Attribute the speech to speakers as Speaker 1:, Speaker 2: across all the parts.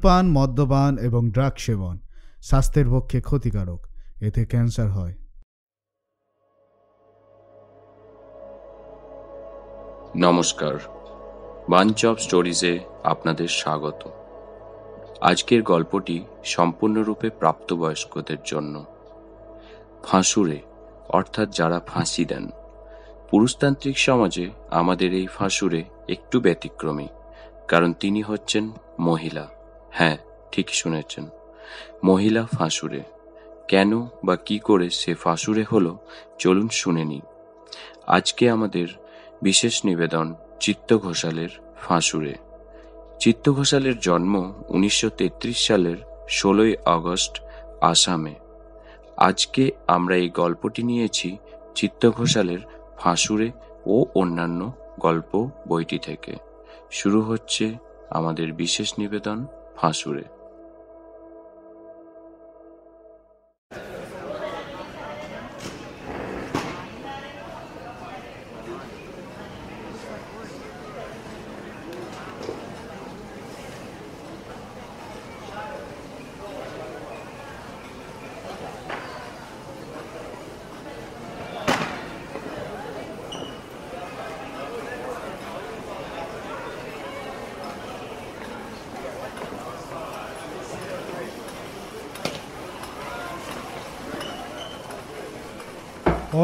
Speaker 1: ধূমপান, মদ্যপান এবং ড্রাগ সেবন স্বাস্থ্যের পক্ষে ক্ষতিকারক। এতে ক্যান্সার হয়।
Speaker 2: নমস্কার, বাঞ্চ অফ স্টোরিজে আপনাদের স্বাগত। আজকের গল্পটি সম্পূর্ণরূপে প্রাপ্তবয়স্কদের জন্য। ফাঁসুড়ে অর্থাৎ যারা ফাঁসি দেন। পুরুষতান্ত্রিক সমাজে আমাদের এই ফাঁসুড়ে একটু ব্যতিক্রমী, কারণ তিনি হচ্ছেন মহিলা। হ্যাঁ, ঠিকই শুনেছেন, মহিলা ফাঁসুড়ে। কেন বা কি করে সে ফাঁসুড়ে হলো, চলুন শুনে নিই। আজকে আমাদের বিশেষ নিবেদন চিত্ত ঘোষালের ফাঁসুড়ে। চিত্ত ঘোষালের জন্ম 1933 সালের 16 আগস্ট আসামে। আজকে আমরা এই গল্পটি নিয়েছি চিত্ত ঘোষালের ফাঁসুড়ে ও অন্যান্য গল্প বইটি থেকে। শুরু হচ্ছে আমাদের বিশেষ নিবেদন ফাঁসুড়ে।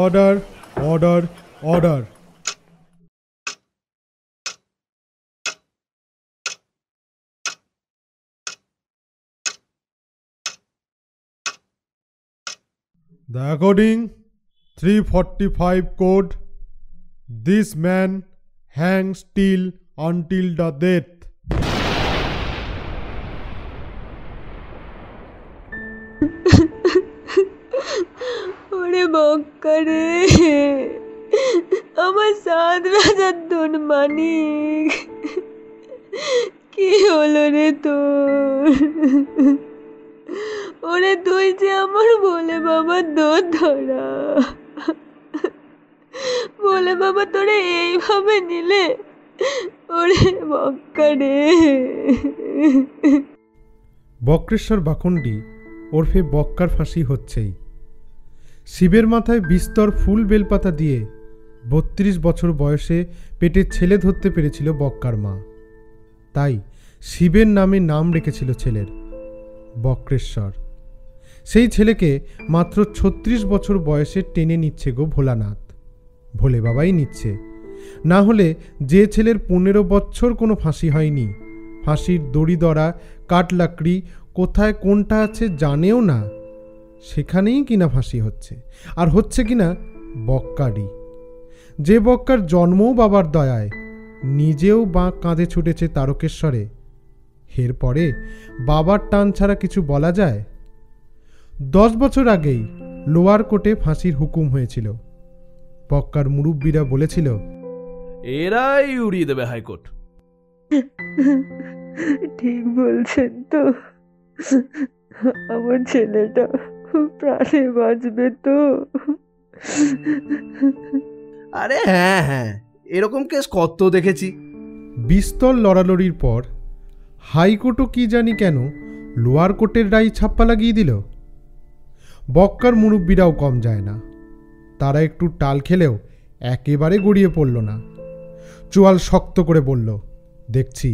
Speaker 3: Order, order, order. The according 345 code, this man hangs still until the death.
Speaker 4: ওরে বক্কা রে, আমার 7 রাজার ধন মানিক, কি হলো রে তোর? ওরে তুই যে আমার বলে বাবার দোর ধরা, বলে বাবা তোরে এইভাবে নিলে? ওরে বক্কা রে।
Speaker 3: বক্রেশ্বর বাখণ্ডী ওরফে বক্কার ফাঁসি হচ্ছেই। শিবের মাথায় বিস্তর ফুল বেলপাতা দিয়ে 32 বছর বয়সে পেটে ছেলে ধরতে পেরেছিল বক্কার মা। তাই শিবের নামে নাম রেখেছিল ছেলের, বক্রেশ্বর। সেই ছেলেকে মাত্র 36 বছর বয়সে টেনে নিচ্ছে গো ভোলানাথ। ভোলে বাবাই নিচ্ছে, না হলে যে ছেলের 15 বছর কোনো ফাঁসি হয়নি, ফাঁসির দড়ি দড়া কাঠলাকড়ি কোথায় কোনটা আছে জানেও না, সেখানেই কিনা ফাঁসি হচ্ছে। আর হচ্ছে কিনা বক্কারই। যে বক্কার জন্মও বাবার দয়ায়, নিজেও বাঁক কাঁধে ছুটেছে তারকেশ্বরে, এরপরে বাবার টান ছাড়া কিছু বলা যায়? 10 বছর আগেই লোয়ার কোর্টে ফাঁসির হুকুম হয়েছিল। বক্কার মুরব্বীরা বলেছিল,
Speaker 5: এরাই উড়িয়ে দেবে হাইকোর্ট।
Speaker 4: ঠিক বলছেন তো, আমার ছেলেটা প্রাণে বাঁচবে তো?
Speaker 5: আরে হ্যাঁ হ্যাঁ, এরকম কেস কত দেখেছি।
Speaker 3: বিস্তর লড়ালড়ির পর হাইকোর্টও কি জানি কেন লোয়ার কোর্টের রায় ছাপ্পা লাগিয়ে দিল। বক্কার মুরব্বীরাও কম যায় না, তারা একটু টাল খেলেও একেবারে গড়িয়ে পড়ল না। চোয়াল শক্ত করে বলল, দেখছি।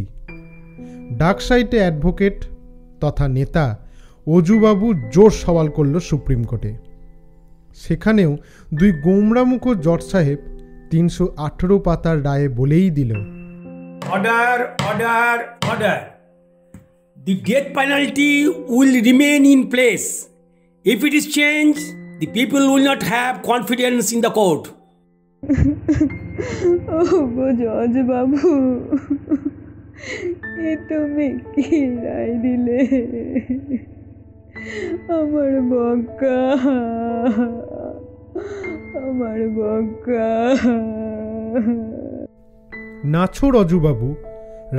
Speaker 3: ডাকসাইটে অ্যাডভোকেট তথা নেতা অজুবাবু জোর সওয়াল করল সুপ্রিম কোর্টে। সেখানেও 2 গোমরামুখ জজ সাহেব 318 পাতার রায়ে বলেই দিল,
Speaker 6: order order order, the death penalty will remain in place. If it is changed, the people will not have confidence in the court.
Speaker 4: ও গো জজ বাবু, এ তুমি কি রায় দিলে? আমার বক্কা, আমার বক্কা।
Speaker 3: নাছোড় অজুবাবু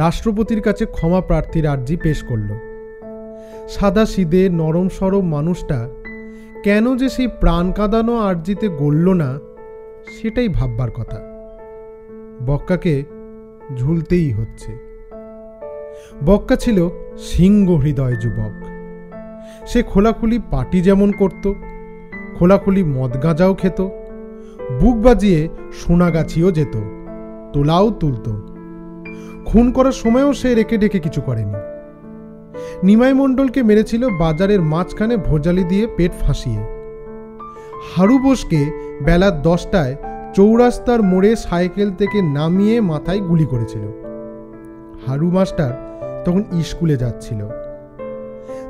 Speaker 3: রাষ্ট্রপতির কাছে ক্ষমা প্রার্থীর আর্জি পেশ করল। সাদা সিদে নরম সরম মানুষটা কেন যে সেই প্রাণ কাঁদানো আর্জিতে গড়ল না, সেটাই ভাববার কথা। বক্কাকে ঝুলতেই হচ্ছে। বক্কা ছিল সিংহ হৃদয় যুবক। সে খোলাখুলি পার্টি যেমন করত, খোলাখুলি মদ গাঁজাও খেত, বুক বাজিয়ে সোনাগাছিও যেত, তোলাও তুলত। খুন করার সময়ও সে রেখে ডেকে কিছু করেনি। নিমাই মণ্ডলকে মেরেছিল বাজারের মাঝখানে ভোজালি দিয়ে পেট ফাঁসিয়ে। হারু বোসকে বেলা 10টায় চৌরাস্তার মোড়ে সাইকেল থেকে নামিয়ে মাথায় গুলি করেছিল। হারু মাস্টার তখন স্কুলে যাচ্ছিল।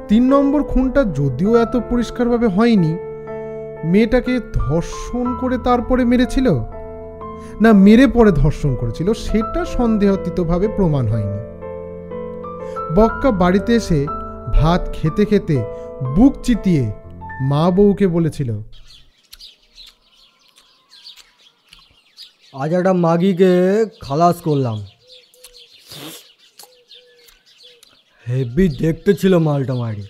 Speaker 3: 3 নম্বর খুনটা যদিও এত পরিষ্কারভাবে হয়নি, মেয়েটাকে ধর্ষণ করে তারপরে মেরেছিল না মেরে পরে ধর্ষণ করেছিল সেটা সন্দেহাতীতভাবে প্রমাণ হয়নি। বক্কা বাড়িতে এসে ভাত খেতে খেতে বুক চিতিয়ে মা বউকে বলেছিল,
Speaker 7: আজ একটা মাগিকে খালাস করলাম, হেভি দেখতে ছিল মালটা মারি।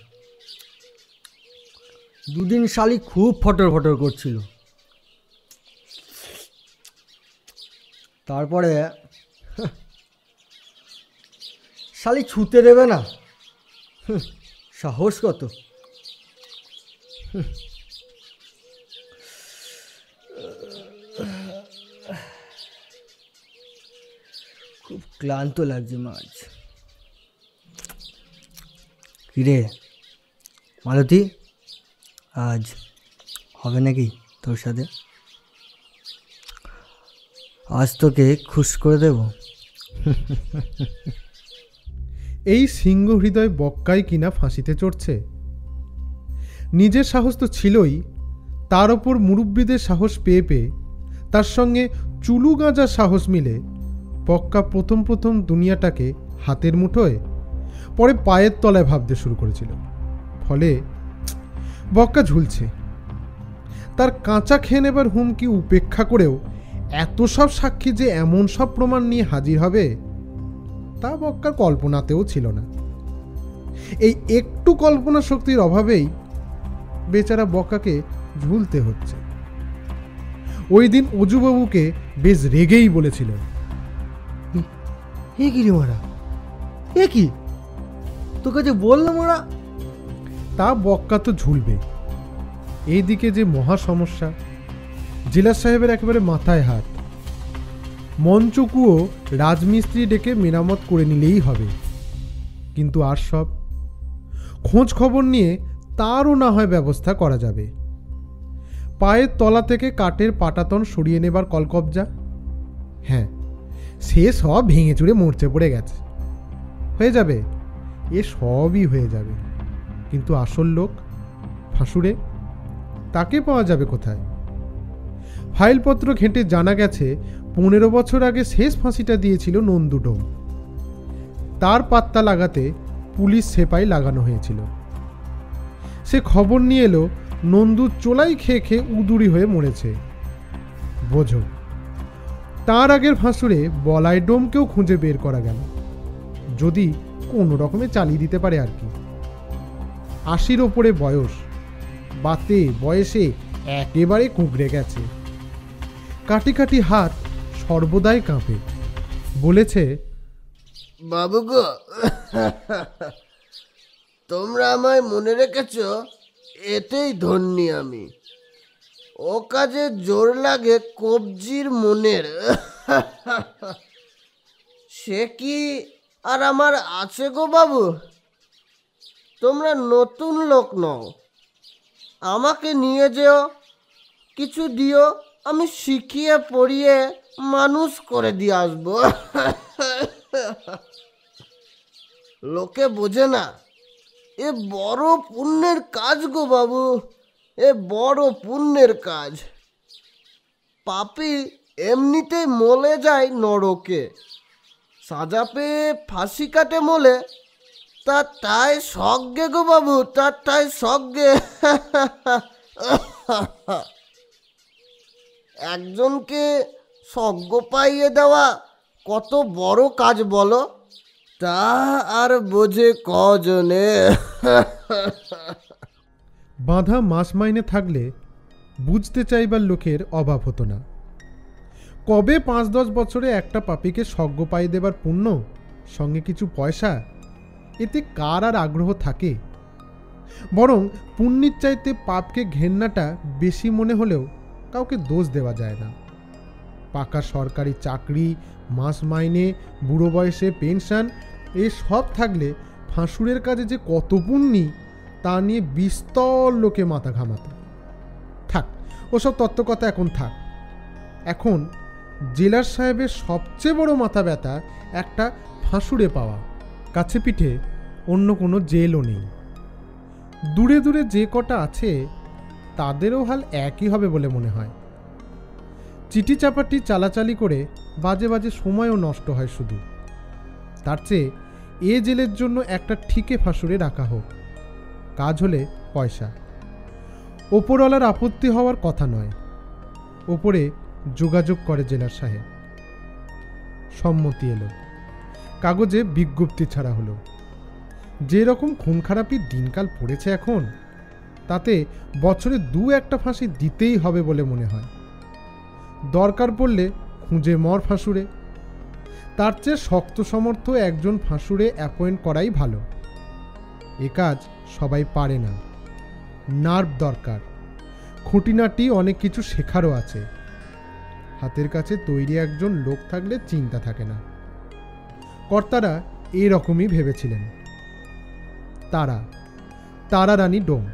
Speaker 7: 2 দিন শালি খুব ফটর ফটর করছিল, তারপরে শালি ছুতে দেবে না, সাহস কত। খুব ক্লান্ত লাগছে মাছ। কিরে মালতী, আজ হবে নাকি তোর সাথে? আজ তোকে খুশ করে দেব।
Speaker 3: এই সিংহ হৃদয় বক্কাই কিনা ফাঁসিতে চড়ছে। নিজের সাহস তো ছিলই, তার ওপর মুরব্বীদের সাহস পেয়ে পেয়ে তার সঙ্গে চুলু গাঁজার সাহস মিলে বক্কা প্রথম দুনিয়াটাকে হাতের মুঠোয়, পরে পায়ের তলায় ভাবতে শুরু করেছিল। ফলে বক্কা ঝুলছে। তার কাঁচা খেয়ে নেবার হুমকি উপেক্ষা করেও এত সব সাক্ষী যে এমন সব প্রমাণ নিয়ে হাজির হবে তা বক্কার কল্পনাতেও ছিল না। এই একটু কল্পনা শক্তির অভাবেই বেচারা বক্কাকে ঝুলতে হচ্ছে। ওই দিন অজুবাবুকে বেশ রেগেই বলেছিল,
Speaker 7: এ কি রে মারা, এ কি তোকে যে বললাম ওরা।
Speaker 3: তা বক্কা তো ঝুলবে। এইদিকে যে মহা সমস্যা, জেলা সাহেবের একেবারে মাথায় হাত। মঞ্চকুও রাজমিস্ত্রি ডেকে মেরামত করে নিলেই হবে। কিন্তু আর সব খোঁজ খবর নিয়ে তারও না হয় ব্যবস্থা করা যাবে। পায়ের তলা থেকে কাঠের পাটাতন সরিয়ে নেবার কলকবজা, হ্যাঁ সে সব ভেঙে চুরে মরচে পড়ে গেছে। হয়ে যাবে, এ সবই হয়ে যাবে। কিন্তু আসল লোক ফাঁসুড়ে, তাকে পাওয়া যাবে কোথায়? ফাইলপত্র ঘেঁটে জানা গেছে 15 বছর আগে শেষ ফাঁসিটা দিয়েছিল নন্দুডোম। তার পাত্তা লাগাতে পুলিশ সেপাই লাগানো হয়েছিল। সে খবর নিয়ে এলো নন্দু চোলাই খেয়ে খেয়ে উদুরি হয়ে মরেছে। বোঝো, তার আগের ফাঁসুড়ে বলাই ডোমকেও খুঁজে বের করা গেল, যদি কোনো রকমে চালিয়ে দিতে পারে আর কি। 80-র ওপরে বয়স, বাতে বয়সে একেবারে কুঁকড়ে গেছে। কাটি কাটি হাত সর্বদাই কাঁপে। বলেছে,
Speaker 5: বাবু গো, তোমরা আমায় মনে রেখেছ, এতেই ধন্যী আমি। ও কাজে জোর লাগে কবজির মনের। সে কি আর আমার আছে গো বাবু? তোমরা নতুন লোক নও, আমাকে নিয়ে যেও, কিছু দিও, আমি শিখিয়ে পড়িয়ে মানুষ করে দিয়ে আসবো। লোকে বোঝে না, এ বড় পুণ্যের কাজ গো বাবু, এ বড় পুণ্যের কাজ। পাপী এমনিতেই মলে যায় নরকে, সাজা পেয়ে ফাঁসি কাটে মলে, তাই সজ্ঞে গো বাবু, তাই সজ্ঞে। একজনকে সজ্ঞ পাইয়ে দেওয়া কত বড় কাজ বলো, তা আর বোঝে কজনে।
Speaker 3: বাঁধা মাস মাইনে থাকলে বুঝতে চাইবার লোকের অভাব হতো না। কবে 5-10 বছরে একটা পাপীকে সজ্ঞ পাইয়ে দেবার পুণ্য, সঙ্গে কিছু পয়সা এতে কার আর আগ্রহ থাকে? বরং পুণ্যের চাইতে পাপকে ঘেন্নাটা বেশি মনে হলেও কাউকে দোষ দেওয়া যায় না। পাকা সরকারি চাকরি, মাস মাইনে, বুড়ো বয়সে পেনশন, এসব থাকলে ফাঁসুরের কাজে যে কত পুণ্যি তা নিয়ে বিস্তর লোকে মাথা ঘামাত। থাক, ওসব তত্ত্বকথা এখন থাক। এখন জেলার সাহেবের সবচেয়ে বড় মাথা ব্যথা একটা ফাঁসুরে পাওয়া। কাছে পিঠে অন্য কোনো জেলও নেই। দূরে দূরে যে কটা আছে তাদেরও হাল একই হবে বলে মনে হয়। চিঠি চাপাটি চালাচালি করে বাজে বাজে সময়ও নষ্ট হয় শুধু। তার চেয়ে এ জেলের জন্য একটা ঠিকে ফাঁসুরে রাখা হোক, কাজ হলে পয়সা। ওপরওয়ালার আপত্তি হওয়ার কথা নয়। ওপরে যোগাযোগ করে জেলার সাহেব, সম্মতি এলো, কাগজে বিজ্ঞপ্তি ছাড়া হলো। যে রকম খুন খারাপির দিনকাল পড়েছে এখন, তাতে বছরে 2-1টা ফাঁসি দিতেই হবে বলে মনে হয়। দরকার পড়লে খুঁজে মর ফাঁসুরে। তার চেয়ে শক্ত সমর্থ একজন ফাঁসুরে অ্যাপয়েন্ট করাই ভালো। এ কাজ সবাই পারে না, নার্ভ দরকার, খুঁটিনাটি অনেক কিছু শেখারও আছে। হাতের কাছে তৈরি একজন লোক থাকলে চিন্তা থাকে না। কর্তারা এরকমই ভেবেছিলেন। তারা রানী ডোম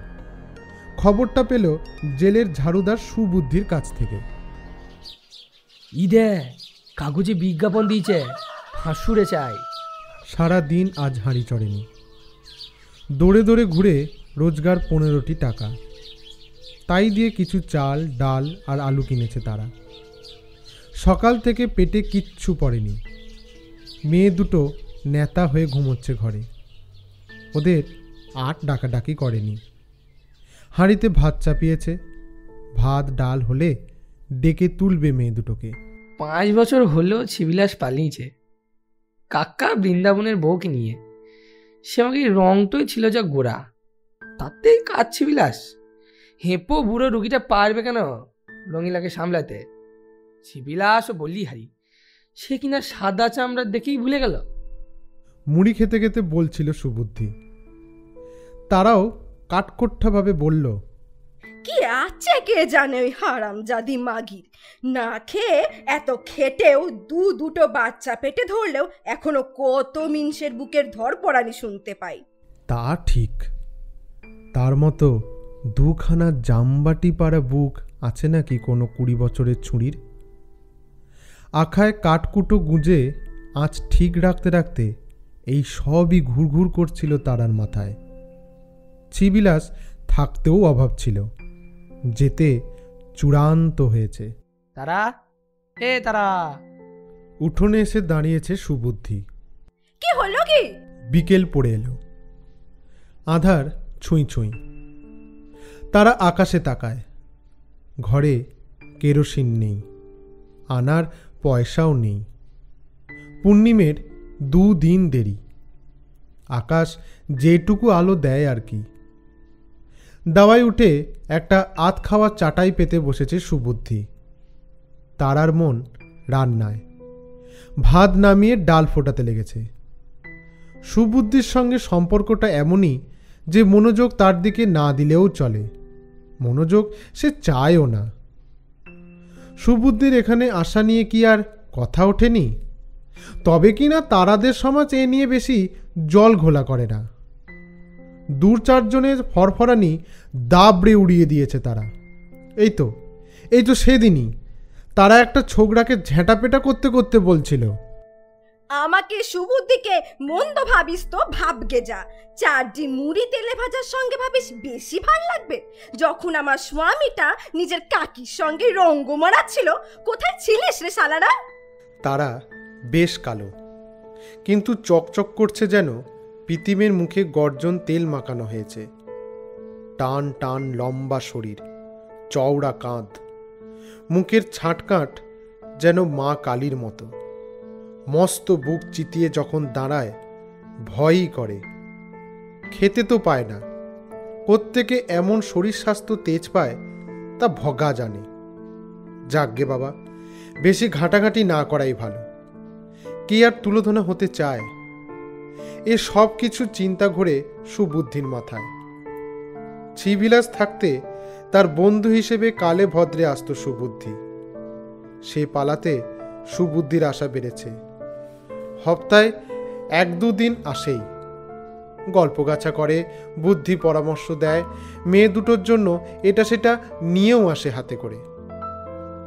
Speaker 3: খবরটা পেল জেলের ঝাড়ুদার সুবুদ্ধির কাছ থেকে।
Speaker 8: ঈদে কাগজে বিজ্ঞাপন দিয়েছে, ফাঁসুরে চাই।
Speaker 3: সারা দিন আজ হাঁড়ি চড়েনি। দৌড়ে দৌড়ে ঘুরে রোজগার 15টি টাকা। তাই দিয়ে কিছু চাল, ডাল আর আলু কিনেছে তারা। সকাল থেকে পেটে কিচ্ছু পড়েনি। মেয়ে দুটো নেতা হয়ে ঘুমোচ্ছে ঘরে। ওদের ডাকাডাকি করেনি। হাঁড়িতে ভাত চাপিয়েছে। ভাত ডাল হলে ডেকে তুলবে মেয়ে দুটোকে।
Speaker 8: 5 বছর হলেও ছিবিলাস পালিয়েছে কাকা বৃন্দাবনের বউকে নিয়ে। সে আমাকে রংটাই ছিল যা গোড়া, তাতেই কাজ ছিবিলাস। হেঁপো বুড়ো রুগীটা পারবে কেন রঙিলাকে সামলাতে? ছিবিলাসও বললি হারি, সে কিনা সাদা চামড়া দেখেই ভুলে গেল।
Speaker 3: মুড়ি খেতে খেতে বলছিল সুবুদ্ধি। তারাও কাঠকোট্টাভাবে বলল,
Speaker 9: কি আছে কে জানে ওই হারামজাদি মাগির। না খেয়ে এত খেটেও দুটো বাচ্চা পেটে ধরলেও এখনো কত মিনসের বুকের ধরপড়ানি শুনতে পাই।
Speaker 3: তা ঠিক, তার মতো 2খানা জামবাটি পাড়া বুক আছে নাকি কোনো 20 বছরের ছুরির? আখায় কাঠকুটো গুঁজে আঁচ ঠিক রাখতে রাখতে এই সবই ঘুরঘুর করছিল তারার মাথায়। ছিবিলাস থাকতেও অভাব ছিল, যেতে চূড়ান্ত হয়েছে।
Speaker 8: তারা
Speaker 3: উঠোনে এসে দাঁড়িয়েছে সুবুদ্ধি।
Speaker 9: কি হলো কি?
Speaker 3: বিকেল পড়ে এলো, আধার ছুঁই ছুঁই। তারা আকাশে তাকায়। ঘরে কেরোসিন নেই, আনার পয়সাও নেই। পূর্ণিমের 2 দিন দেরি। আকাশ যেটুকু আলো দেয় আর কি। দাওয়ায় উঠে একটা আধ খাওয়া চাটাই পেতে বসেছে সুবুদ্ধি। তারার মন রান্নায়। ভাত নামিয়ে ডাল ফোটাতে লেগেছে। সুবুদ্ধির সঙ্গে সম্পর্কটা এমনই যে মনোযোগ তার দিকে না দিলেও চলে। মনোযোগ সে চায়ও না। সুবুদ্ধির এখানে আসা নিয়ে কি আর কথা ওঠেনি? তবে কি না তারাদের সমাজ এ নিয়ে বেশি জল ঘোলা করে না। 2-4 জনের ফরফরানি দাবড়ে উড়িয়ে দিয়েছে তারা। এই তো সেদিনই তারা একটা ছোকরাকে ঝেঁটাপেটা করতে করতে বলছিল,
Speaker 9: আমাকে সুবুদ্ধিকে মন্দ ভাবিস তো ভাবগে যা। 4 মুড়ি তেলে ভাজার সঙ্গে ভাবিস বেশি ভাল লাগবে? যখন আমার স্বামীটা নিজের কাকির সঙ্গে রঙ্গ মারাচ্ছিল, কোথায় ছিলিস রে শালারা?
Speaker 3: তারা বেশ কালো, কিন্তু চকচক করছে যেন পিতিমের মুখে গর্জন তেল মাখানো হয়েছে। টান টান লম্বা শরীর, চওড়া কাঁধ, মুখের ছাঁটকাঁট যেন মা কালীর মতো। মস্ত বুক চিতিয়ে যখন দাঁড়ায় ভয়ই করে। খেতে তো পায় না, কোত্থেকে এমন শরীর স্বাস্থ্য তেজ পায় তা ভগা জানে। যাকগে বাবা, বেশি ঘাঁটাঘাঁটি না করাই ভালো। কি আর তুলোধনা হতে চায়? এ সব কিছু চিন্তা ঘুরে সুবুদ্ধির মাথায়। ছিবিলাস থাকতে তার বন্ধু হিসেবে কালে ভদ্রে আসতো সুবুদ্ধি। সে পালাতে সুবুদ্ধির আশা বেড়েছে। হপ্তায় 1-2 দিন আসেই, গল্পগাছা করে, বুদ্ধি পরামর্শ দেয়, মেয়ে দুটোর জন্য এটা সেটা নিয়েও আসে হাতে করে।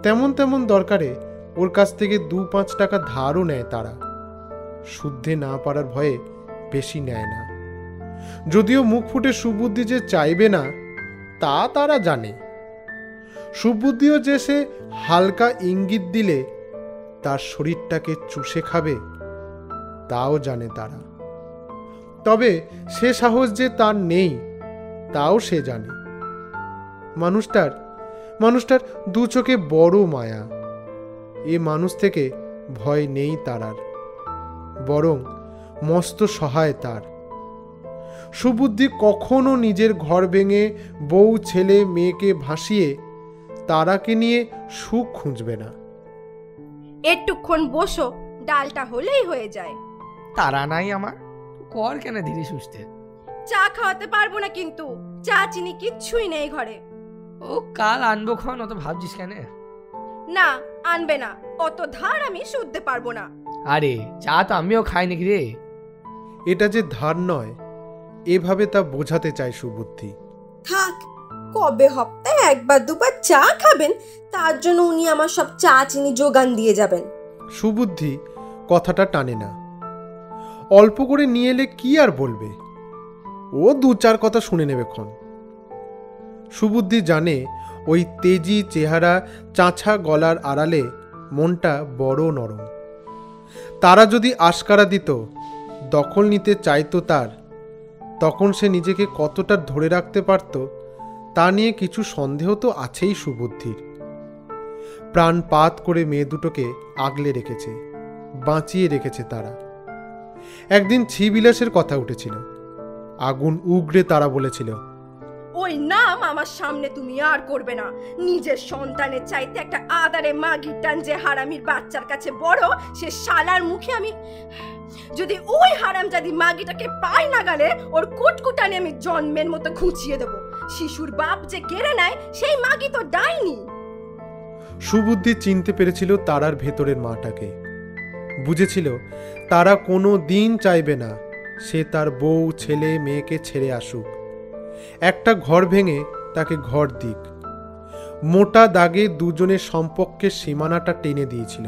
Speaker 3: তেমন দরকারে ওর কাছ থেকে 2-5 টাকা ধারও নেয় তারা। শুদ্ধে না পারার ভয়ে বেশি নেয় না। যদিও মুখ ফুটে সুবুদ্ধি যে চাইবে না তা তারা জানে। সুবুদ্ধিও যে সে হালকা ইঙ্গিত দিলে তার শরীরটাকে চুষে খাবে তাও জানে তারা। তবে সে সাহস যে তার নেই তাও সে জানে। মানুষটার দু চোখে বড় মায়া। এ মানুষ থেকে ভয় নেই তার আর, বরং মস্ত সহায় তার। সুবুদ্ধি কখনো নিজের ঘর ভেঙে বউ ছেলে মেয়েকে ভাসিয়ে তারাকে নিয়ে সুখ খুঁজবে না।
Speaker 9: একটুক্ষণ বসো, ডালটা হলেই হয়ে যায়।
Speaker 8: তারা নাই আমার, কর কেন ধীরে সুস্থে।
Speaker 9: চা খাওয়াতে পারবো না কিন্তু, চা চিনি কিচ্ছুই নেই ঘরে।
Speaker 8: ও কাল আনবো খন, অত ভাবছিস কেন?
Speaker 9: না আনবে না, অত ধার আমি শুধতে পারবো না।
Speaker 8: আরে চা তো আমিও খাই নাকি রে।
Speaker 3: এটা যে ধার নয় এভাবে তা বোঝাতে চায় সুবুদ্ধি।
Speaker 10: থাক, কবে হপ্তায় 1-2বার চা খাবেন তার জন্য উনি আমার সব চা চিনি যোগান দিয়ে যাবেন।
Speaker 3: সুবুদ্ধি কথাটা টানে না। অল্প করে নিয়ে এলে কি আর বলবে, ও 2-4 কথা শুনে নেবে ক্ষণ। সুবুদ্ধি জানে ওই তেজি চেহারা, চাঁচা গলার আড়ালে মনটা বড় নরম। তারা যদি আশকারা দিত, দখল নিতে চাইতো তার, তখন সে নিজেকে কতটা ধরে রাখতে পারত তা নিয়ে কিছু সন্দেহ তো আছেই সুবুদ্ধির। প্রাণপাত করে মেয়ে দুটোকে আগলে রেখেছে, বাঁচিয়ে রেখেছে তারা। একদিন ছিবিলাসের কথা উঠেছিল। আগুন উগড়ে তারা বলেছিল,
Speaker 9: ওই নাম আমার সামনে তুমি আর করবে না। নিজের সন্তানের চাইতে একটা আদারে মাগির টান যে হারামির বাচ্চার কাছে বড়, সে শালার মুখে আমি যদি ওই হারামজাদি মাগিটাকে পাই না গেলে ওর কুটকুটানি আমি জন্মের মতো ঘুচিয়ে দেব। শিশুর বাপ যে কেড়ে নেয় সেই মাগি তো ডাইনি।
Speaker 3: সুবুদ্ধি চিনতে পেরেছিল তারার ভেতরের মাটাকে। বুঝেছিল তারা কোনো দিন চাইবে না সে তার বউ ছেলে মেয়েকে ছেড়ে আসুক, একটা ঘর ভেঙে তাকে ঘর দিক। মোটা দাগে দুজনের সম্পর্কের সীমানাটা টেনে দিয়েছিল।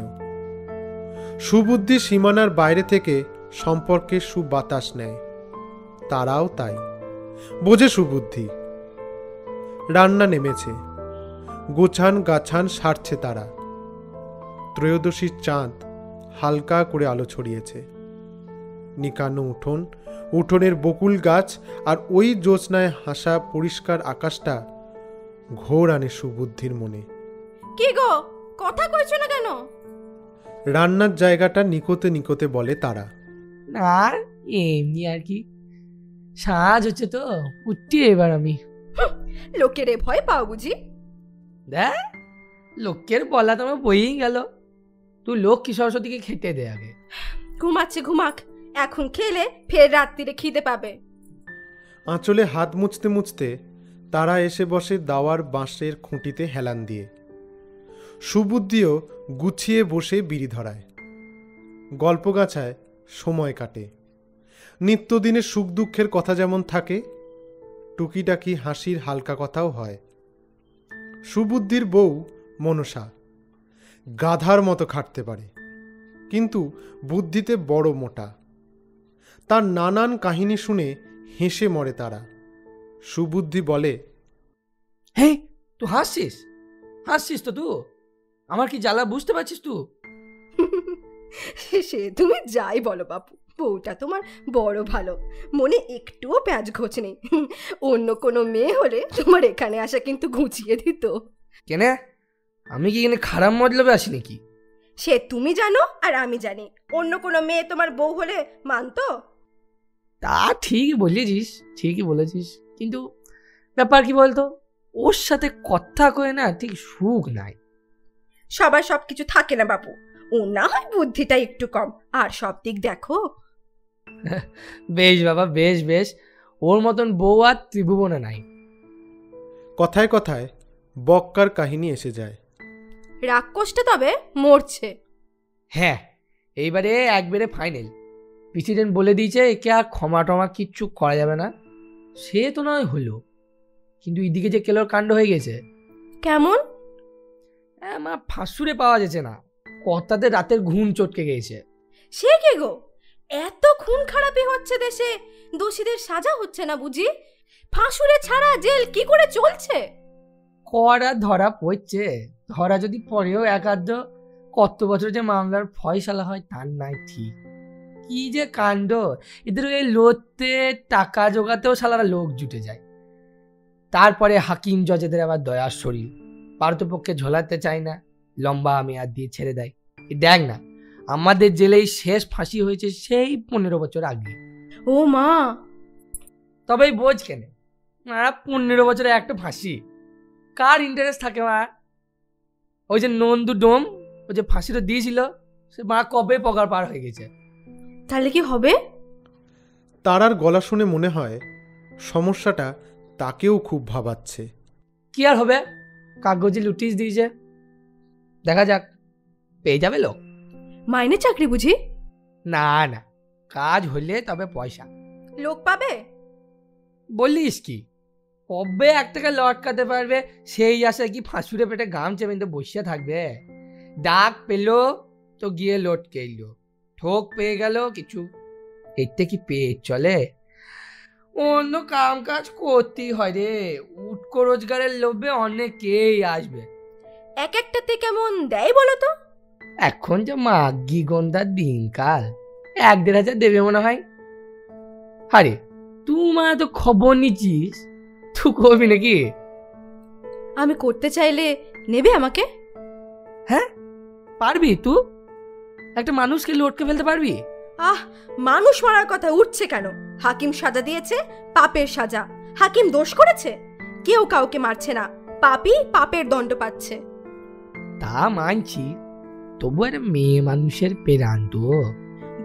Speaker 3: সুবুদ্ধি সীমানার বাইরে থেকে সম্পর্কের সুবাতাস নেয়, তারাও তাই বোঝে সুবুদ্ধি। রান্না নেমেছে, গোছান গাছান সারছে তারা। ত্রয়োদশীর চাঁদ হালকা করে আলো ছড়িয়েছে। নিকানো উঠোন, উঠোনের বকুল গাছ আর ওই জ্যোৎস্নায় হাসা পরিষ্কার আকাশটা ঘোর আনে সুবুদ্ধির মনে।
Speaker 9: কি গো, কথা কইছো না কেন?
Speaker 3: রান্নার জায়গাটা নিকোতে নিকোতে বলে তারা।
Speaker 8: না এমনি আর কি, সাজ হচ্ছে তো উঠছি এবার আমি।
Speaker 9: লোকের ভয় পাও বুঝি?
Speaker 8: দেখ লোকের বলা তোমার বইই গেল। তুই লক্ষ্মী সরস্বতীকে খেতে দে আগে।
Speaker 9: ঘুমাচ্ছে ঘুমাক, এখন খেলে ফের রাত্রিরে খিদে পাবে।
Speaker 3: আঁচলে হাত মুছতে মুছতে তারা এসে বসে দাওয়ার বাঁশের খুঁটিতে হেলান দিয়ে। সুবুদ্ধিও গুছিয়ে বসে বিড়ি ধরায়। গল্পগাছায় সময় কাটে। নিত্যদিনের সুখ দুঃখের কথা যেমন থাকে, টুকিটাকি হাসির হালকা কথাও হয়। সুবুদ্ধির বউ মনসা গাধার মতো খাটতে পারে, কিন্তু বুদ্ধিতে বড় মোটা। তার নানান কাহিনী শুনে হেসে মরে তারা। সুবুদ্ধি বলে,
Speaker 8: হে তুই হাসছিস তো তুই? আমার কি জ্বালা বুঝতে পারছিস তুই?
Speaker 9: সে তুমি যাই বলো বাপু, বউটা তোমার বড় ভালো, মনে একটুও প্যাঁচ ঘোচ নেই। অন্য কোনো মেয়ে হলে তোমার এখানে আসা কিন্তু ঘুচিয়ে দিত।
Speaker 8: কেন, আমি কি এখানে খারাপ মতলবে আসি নাকি?
Speaker 9: সে তুমি জানো আর আমি জানি। অন্য কোনো মেয়ে তোমার বউ হলে মানতো?
Speaker 8: তা ঠিকই বলেছিস, কিন্তু ব্যাপার কি বলতো, ওর সাথে কথা কয়ে না ঠিক সুখ নাই।
Speaker 9: সবার সবকিছু থাকে না বাপু, ও না হয় বুদ্ধিটা একটু কম, আর সব দিক দেখো।
Speaker 8: বেশ বাবা, বেশ বেশ, ওর মতন বউ আর ত্রিভুবনে নাই।
Speaker 3: কথায় কথায় বক্কার কাহিনী এসে যায়।
Speaker 10: রাক্ষসটা তবে মরছে।
Speaker 8: হ্যাঁ, এইবারে একবারে ফাইনাল। প্রেসিডেন্ট বলে দিয়েছে একে আর ক্ষমা টমা কিচ্ছু করা যাবে না। সে তো নয় হলো, কিন্তু এদিকে যে কেলোর কাণ্ড হয়ে গেছে।
Speaker 10: কেমন?
Speaker 8: আমার ফাঁসুরে পাওয়া যাচ্ছে না, কর্তাদের রাতের ঘুম চটকে গেছে।
Speaker 10: সে কে গো? এত খুন খারাপি হচ্ছে দেশে, দোষীদের সাজা হচ্ছে না বুঝি? ফাঁসুরে ছাড়া জেল কি করে চলছে?
Speaker 8: করা ধরা পড়ছে, ধরা যদি পরেও একাধ কত বছর যে মামলার ফয়সালা হয় তার নাই ঠিক। কি যে কাণ্ড, এদের এই লড়তে টাকা জোগাতেও সালারা লোক জুটে যায়। তারপরে হাকিম জজেদের আবার দয়ার শরীর, পারতপক্ষে ঝোলাতে চায় না, লম্বা মেয়াদ দিয়ে ছেড়ে দেয়। দেখ না, আমাদের জেলেই শেষ ফাঁসি হয়েছে সেই 15 বছর আগে।
Speaker 10: ও মা!
Speaker 8: তবেই বোঝ কেন, 15 বছরে একটা ফাঁসি, কার ইন্টারেস্ট থাকে মা? ওই যে নন্দু ডোম, ওই যে ফাঁসিটা দিয়েছিল, সে মা কবে পগার পার হয়ে গেছে।
Speaker 10: তাহলে কি হবে?
Speaker 3: তারার গলা শুনে মনে হয় সমস্যাটা তাকেও খুব ভাবাচ্ছে।
Speaker 8: কি আর হবে, কাগজে নোটিশ দিয়েছে, দেখা যাক, পেয়ে যাবে লোক।
Speaker 10: মাইনে চাকরি বুঝি?
Speaker 8: না না, কাজ হইলে তবে পয়সা।
Speaker 10: লোক পাবে?
Speaker 8: বলিস কি, কবে এক টাকা লটকাতে পারবে সেই আশায় কি ফাঁসুরে পেটে গামছা বেঁধে বসে থাকবে? ডাক পেলো তো গিয়ে লটকে এলো, ঠোক পেয়ে গেল কিছু, এতে কি পেট চলে? অন্য কাম কাজ করতেই হয় রে, উটকো রোজগারের লোভে অনেকেই আসবে।
Speaker 10: এক একটাতে কেমন দেয় বলো তো?
Speaker 8: এখন যে মাগি গন্ধার দিনকাল, 1-1.5 দেবে মনে হয়। আরে তোমার তো খবর নিচ্ছিস, তুই করবি নাকি?
Speaker 10: আমি করতে চাইলে নেবে আমাকে?
Speaker 8: হ্যাঁ পারবি, তুই একটা মানুষকে লটকে ফেলতে পারবি?
Speaker 10: আহ, মানুষ মারার কথা উঠছে কেন? হাকিম সাজা দিয়েছে, পাপের সাজা। হাকিম দোষ করেছে? কেউ কাউকে মারছে না, পাপী পাপের দণ্ড পাচ্ছে।
Speaker 8: তা মানছি, তবু একটা মেয়ে মানুষের পেরান তো।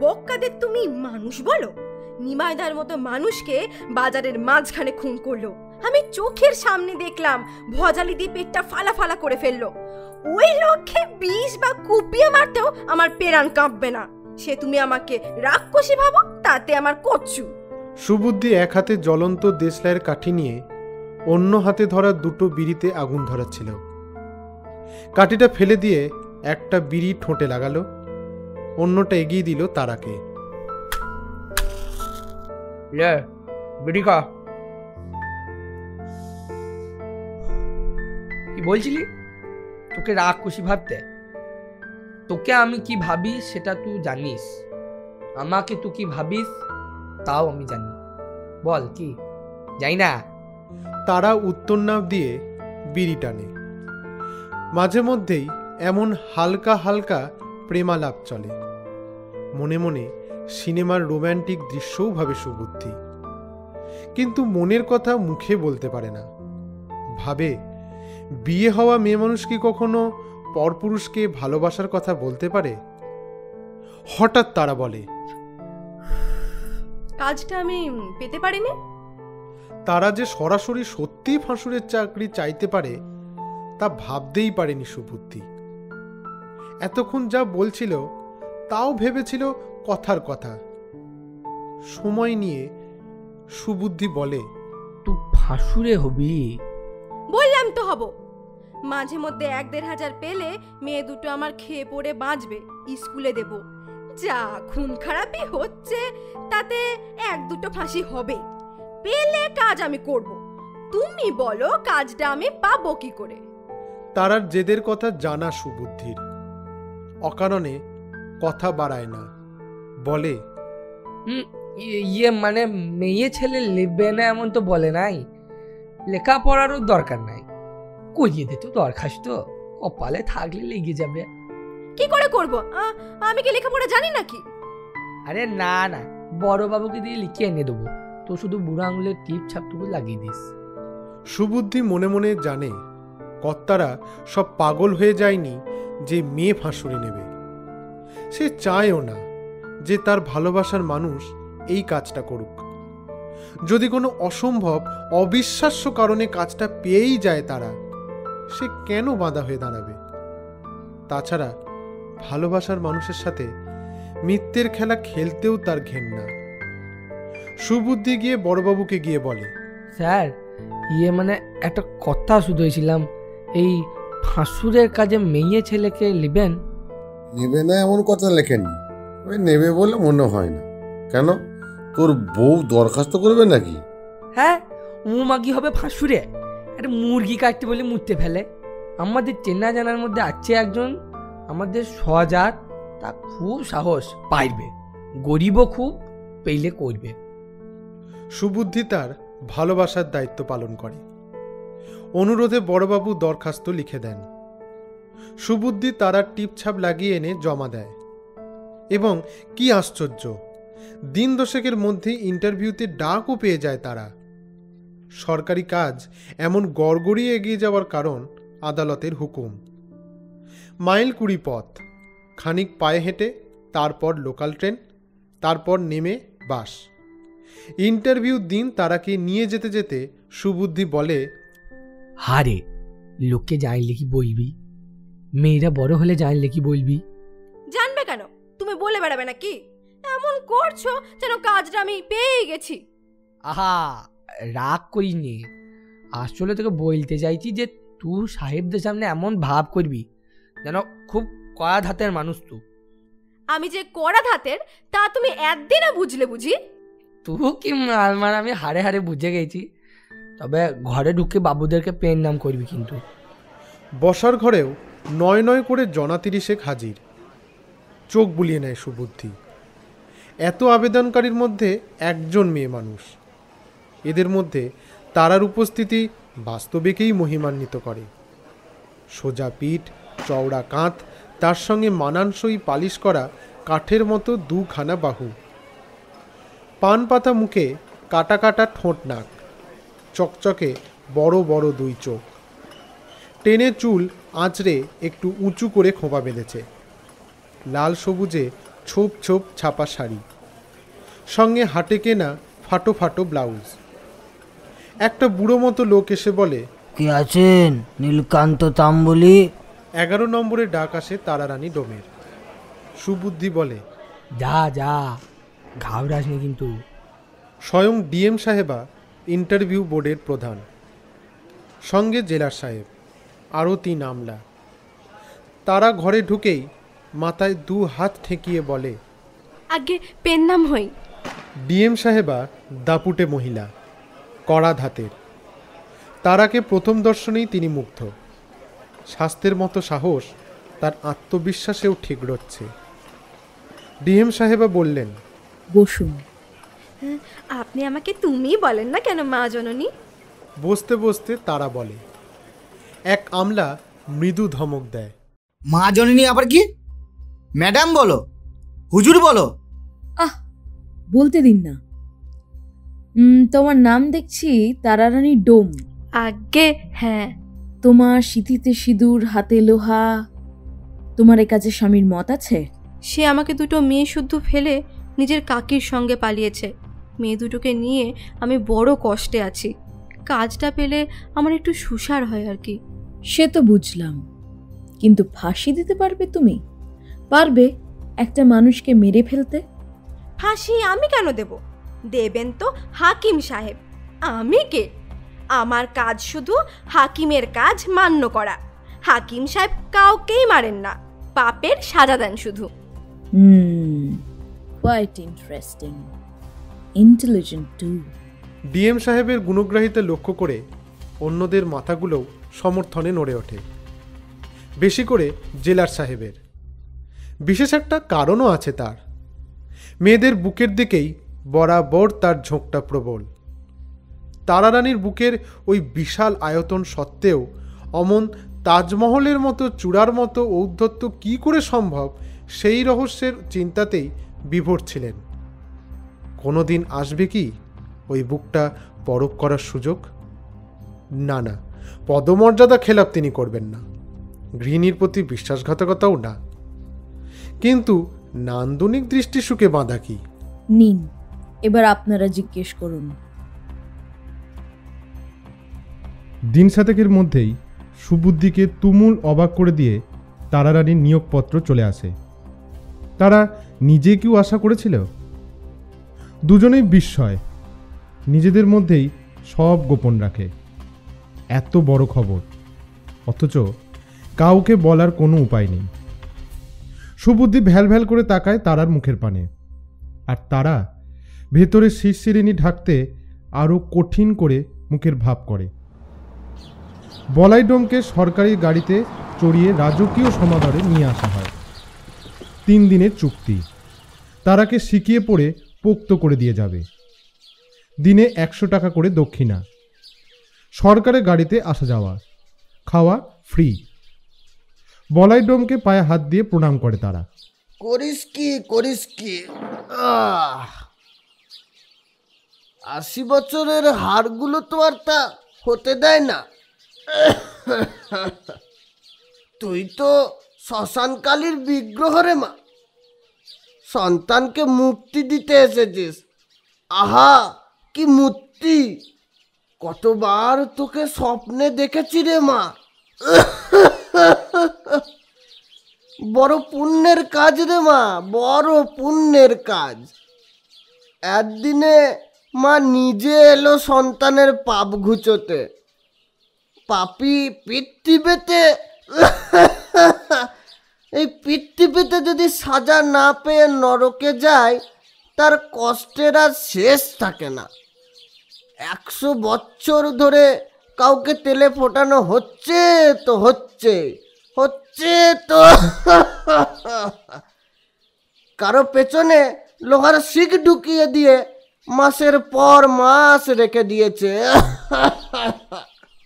Speaker 10: বক্কাদের তুমি মানুষ বলো? নিমাইদার মতো মানুষকে বাজারের মাঝখানে খুন করলো, আমি চোখের সামনে দেখলাম। ভজালি দিয়ে পেটটা ফালা ফালা করে ফেললো। ওই লক্ষ্যে বিষ বা কুপিয়ে মারতেও আমার পেরান কাঁপবে না। সে তুমি আমাকে রাক্ষসী ভাবো, তাতে আমার কচ্ছু।
Speaker 3: সুবুদ্ধি এক হাতে জ্বলন্ত দেশলাইয়ের কাঠি নিয়ে অন্য হাতে ধরা দুটো বিড়িতে আগুন ধরাচ্ছিল। কাঠিটা ফেলে দিয়ে একটা বিড়ি ঠোঁটে লাগালো, অন্যটা এগিয়ে দিল তারাকে।
Speaker 8: বিড়ি খা। কি বলছিলি? তোকে রাক্ষসী ভাবতে? তোকে আমি কি ভাবি সেটা তুই জানিস, আমাকে তুই কি ভাবিস তাও আমি জানি। বল কি যাই না?
Speaker 3: তারা উত্তর না দিয়ে বিড়ি টানে। মাঝে মধ্যেই এমন হালকা হালকা প্রেমালাপ চলে। মনে মনে সিনেমার রোম্যান্টিক দৃশ্যও ভাবে সুবুদ্ধি, কিন্তু মনের কথা মুখে বলতে পারে না। ভাবে বিয়ে হওয়া মেয়ে মানুষ কি কখনো পরপুরুষকে ভালোবাসার কথা বলতে পারে? হঠাৎ তারা বলে,
Speaker 10: কাজটা আমি পেতে পারিনি।
Speaker 3: তারা যে সরাসরি সত্যিই ফাঁসুরের চাকরি চাইতে পারে তা ভাবতেই পারেনি সুবুদ্ধি। এতক্ষণ যা বলছিল তাও ভেবেছিল কথার কথা। সময় নিয়ে সুবুদ্ধি বলে,
Speaker 8: তুই ফাঁসুরে হবি?
Speaker 10: বললাম তো হব। মাঝে মধ্যে 1-1.5 পেলে মেয়ে দুটো আমার খেয়ে পড়ে বাঁচবে, স্কুলে দেব। যা খুন খারাপি হচ্ছে তাতে 1-2 ফাঁসি হবে। পেলে কাজ আমি করব, তুমি বলো কাজটা আমি পাবো কি করে?
Speaker 3: তারার জেদের কথা জানা সুবুদ্ধির, অকারণে কথা বাড়ায় না। বলে,
Speaker 8: ইয়ে মানে মেয়ে ছেলে লিখবে না এমন তো বলে নাই, লেখাপড়ারও দরকার নাই, করিয়ে দে তো দরখাস্ত, কপালে থাকলে লেগে যাবে।
Speaker 10: কি করে করব? আমি কি লেখাপড়া জানি নাকি?
Speaker 8: আরে না না, বড় বাবুকে দিয়ে লিখিয়ে এনে দেবো, তো শুধু বুড়ো আঙুলের টিপ ছাপটুকু লাগিয়ে দিস।
Speaker 3: সুবুদ্ধি মনে মনে জানে কর্তারা সব পাগল হয়ে যায়নি যে মেয়ে ফাঁসুরি নেবে। সে চায়ও না যে তার ভালোবাসার মানুষ এই কাজটা করুক। যদি কোনো অসম্ভব অবিশ্বাস্য কারণে কাজটা পেয়েই যায় তারা, সে কেন বাধা হয়ে দাঁড়াবে? তাছাড়া ভালোবাসার মানুষের সাথে মিথ্যের খেলা খেলতেও তার ঘেন্না। সুবুদ্ধি গিয়ে বড়বাবুকে গিয়ে বলে,
Speaker 8: স্যার মানে একটা কথা শুধুছিলাম, এই ফাঁসুরের কাজে মেয়ে ছেলেকে নেবেন?
Speaker 11: নেবে না এমন কথা লেখেনি, ওই নেবে বলে মনে হয় না। কেন, তোর বউ দরখাস্ত করবে নাকি?
Speaker 8: হ্যাঁ, ও মাগি হবে ফাঁসুরে। একটা মুরগি কাটতে বলে মুড়তে ফেলে। আমাদের চেনা জানার মধ্যে আছে একজন, আমাদের সজাত, তা খুব সাহস, পাইবে, গরিবও খুব, পেইলে করবে।
Speaker 3: সুবুদ্ধি তার ভালোবাসার দায়িত্ব পালন করে। অনুরোধে বড়বাবু দরখাস্ত লিখে দেন। সুবুদ্ধি তারা টিপছাপ লাগিয়ে এনে জমা দেয়। এবং কি আশ্চর্য, দিন দশেকের মধ্যে ইন্টারভিউতে ডাকও পেয়ে যায় তারা। সরকারি কাজ এমন গড়গড়িয়ে এগিয়ে যাওয়ার কারণ আদালতের হুকুম। মাইল 20 পথ, খানিক পায়ে হেঁটে, তারপর লোকাল ট্রেন, তারপর নেমে বাস। ইন্টারভিউ দিন তারাকে নিয়ে যেতে যেতে সুবুদ্ধি বলে,
Speaker 8: হারে লোককে জানলে কি বলবি? মেয়েরা বড় হলে জানলে কি বলবি?
Speaker 10: জানবে কেন, তুমি বলে বেড়াবে নাকি? এমন করছো যেন কাজটা আমি পেয়ে গেছি।
Speaker 8: আহা, রাগ করিনি, আসলে তোকে বলতে চাইছি যে তুই সাহেবদের সামনে এমন ভাব করবি যেন খুব কড়া ধাতের মানুষ। তুই
Speaker 10: আমি যে কড়া ধাতের তা তুমি একদিনে বুঝলে বুঝি?
Speaker 8: তুই কি মার, আমি হারে হারে বুঝে গেছি। তবে ঘরে ঢুকে বাবুদেরকে পেন নাম করবি কিন্তু।
Speaker 3: বসার ঘরেও 9 করে জনা 30 হাজির। চোখ বুলিয়ে নেয় সুবুদ্ধি। এত আবেদনকারীর মধ্যে একজন মেয়ে মানুষ। এদের মধ্যে তারার উপস্থিতি বাস্তবিকই মহিমান্বিত করে। সোজা পিঠ, চওড়া কাঁধ, তার সঙ্গে মানানসই পালিশ করা কাঠের মতো 2খানা বাহু, পান পাতা মুখে, কাটা কাটা ঠোঁট নাক, চকচকে বড় বড় 2 চোখ। টেনে চুল আঁচড়ে একটু উঁচু করে খোঁপা বেঁধেছে। লাল সবুজে ছোপ ছোপ ছাপা শাড়ি, সঙ্গে হাটে কেনা ফাটো ফাটো ব্লাউজ। একটা বুড়ো মতো লোক এসে বলে,
Speaker 12: কে আছেন? নীলকান্ত তাম্বুলি।
Speaker 3: 11 নম্বরে ডাক আসে তারারানী ডোমের। সুবুদ্ধি বলে,
Speaker 8: যা যা, ঘাবড়াস নি কিন্তু।
Speaker 3: স্বয়ং ডিএম সাহেবা ইন্টারভিউ বোর্ডের প্রধান, সঙ্গে জেলার সাহেব, আরও 3 আমলা। তারা ঘরে ঢুকেই মাথায় 2 হাত ঠেকিয়ে বলে,
Speaker 10: আগে পেন নাম হই।
Speaker 3: ডিএম সাহেবা দাপুটে মহিলা, কড়া ধাতের। তারাকে প্রথম দর্শনেই তিনি মুগ্ধ। স্বাস্থ্যের মতো সাহস তার আত্মবিশ্বাসেও ঠিক রচ্ছে। ডিএম সাহেবা বললেন,
Speaker 13: বসুন।
Speaker 10: আপনি আমাকে তুমি বলেন না কেন মা জননী?
Speaker 3: বসতে বসতে তারা বলে। এক আমলা মৃদু ধমক দেয়,
Speaker 7: মা জননী আবার কি? ম্যাডাম বলো, হুজুর বলো।
Speaker 13: আহ, বলতে দিন না। তোমার নাম দেখছি তারারানী ডোম।
Speaker 10: আগে হ্যাঁ।
Speaker 13: তোমার সিঁথিতে সিঁদুর, হাতে লোহা। তোমার এ কাজে স্বামীর মত আছে?
Speaker 10: সে আমাকে 2 মেয়ে শুদ্ধ ফেলে নিজের কাকির সঙ্গে পালিয়েছে। মেয়ে দুটোকে নিয়ে আমি বড় কষ্টে আছি। কাজটা পেলে আমার একটু সুসার হয় আর কি।
Speaker 13: সে তো বুঝলাম, কিন্তু ফাঁসি দিতে পারবে তুমি? পারবে একটা মানুষকে মেরে ফেলতে?
Speaker 10: ফাঁসি আমি কেন দেব? দেবেন তো হাকিম সাহেব। আমি কে? আমার কাজ শুধু হাকিমের কাজ মান্য করা। হাকিম সাহেব কাউকেই মারেন না, পাপের সাজা দেন শুধু।
Speaker 13: Quite interesting, intelligent too.
Speaker 3: DM সাহেবের গুণগ্রাহিতা লক্ষ্য করে অন্যদের মাথাগুলোও সমর্থনে নড়ে ওঠে, বেশি করে জেলার সাহেবের। বিশেষ একটা কারণও আছে তার। মেয়েদের বুকের দিকেই বরাবর তার ঝোঁকটা প্রবল। তারারানীর বুকের ওই বিশাল আয়তন সত্ত্বেও অমন তাজমহলের মতো চূড়ার মতো ঔদ্ধত্য কী করে সম্ভব, সেই রহস্যের চিন্তাতেই বিভোর ছিলেন। কোনো দিন আসবে কি ওই বুকটা পরখ করার সুযোগ? না না, পদমর্যাদা খেলাপ তিনি করবেন না, গৃহিণীর প্রতি বিশ্বাসঘাতকতাও না। কিন্তু নান্দনিক দৃষ্টি সুখে বাঁধা কি?
Speaker 13: নিন, এবার আপনারা জিজ্ঞেস করুন।
Speaker 3: দিন সাতেকের মধ্যেই সুবুদ্ধিকে তুমুল অবাক করে দিয়ে তারারানীর নিয়োগপত্র চলে আসে। তারা নিজে কেউ আশা করেছিল? দুজনেই বিস্ময়, নিজেদের মধ্যেই সব গোপন রাখে। এত বড় খবর, অথচ কাউকে বলার কোনো উপায় নেই। সুবুদ্ধি ভ্যাল ভ্যাল করে তাকায় তারার মুখের পানে, আর তারা ভেতরে শিরশিরিনি ঢাকতে আরও কঠিন করে মুখের ভাব করে। বলাইডোমকে সরকারি গাড়িতে চড়িয়ে রাজকীয় সমাদরে নিয়ে আসা হয়। 3 দিনের চুক্তি, তারাকে শিখিয়ে পড়ে পোক্ত করে দিয়ে যাবে। দিনে 100 টাকা করে দক্ষিণা, সরকারের গাড়িতে আসা যাওয়া, খাওয়া ফ্রি। বলাইডোমকে পায়ে হাত দিয়ে প্রণাম করে তারা।
Speaker 5: করিস কি 80 বছরের হাড়গুলো তো আর তা হতে দেয় না। তুই তো শ্মশানকালীর বিগ্রহ রে মা, সন্তানকে মুক্তি দিতে এসেছিস। আহা কি মূর্তি, কতবার তোকে স্বপ্নে দেখেছি রে মা। বড় পুণ্যের কাজ রে মা, বড় পুণ্যের কাজ। একদিনে মা নিজে এলো সন্তানের পাপ ঘুচোতে। পাপি পৃথিবীতে, এই পৃথিবীতে যদি সাজা না পেয়ে নরকে যায়, তার কষ্টের আর শেষ থাকে না। 100 বছর ধরে কাউকে তেলে ফোটানো হচ্ছে তো হচ্ছে তো কারো পেছনে লোহার শিক ঢুকিয়ে দিয়ে মাসের পর মাস রেখে দিয়েছে।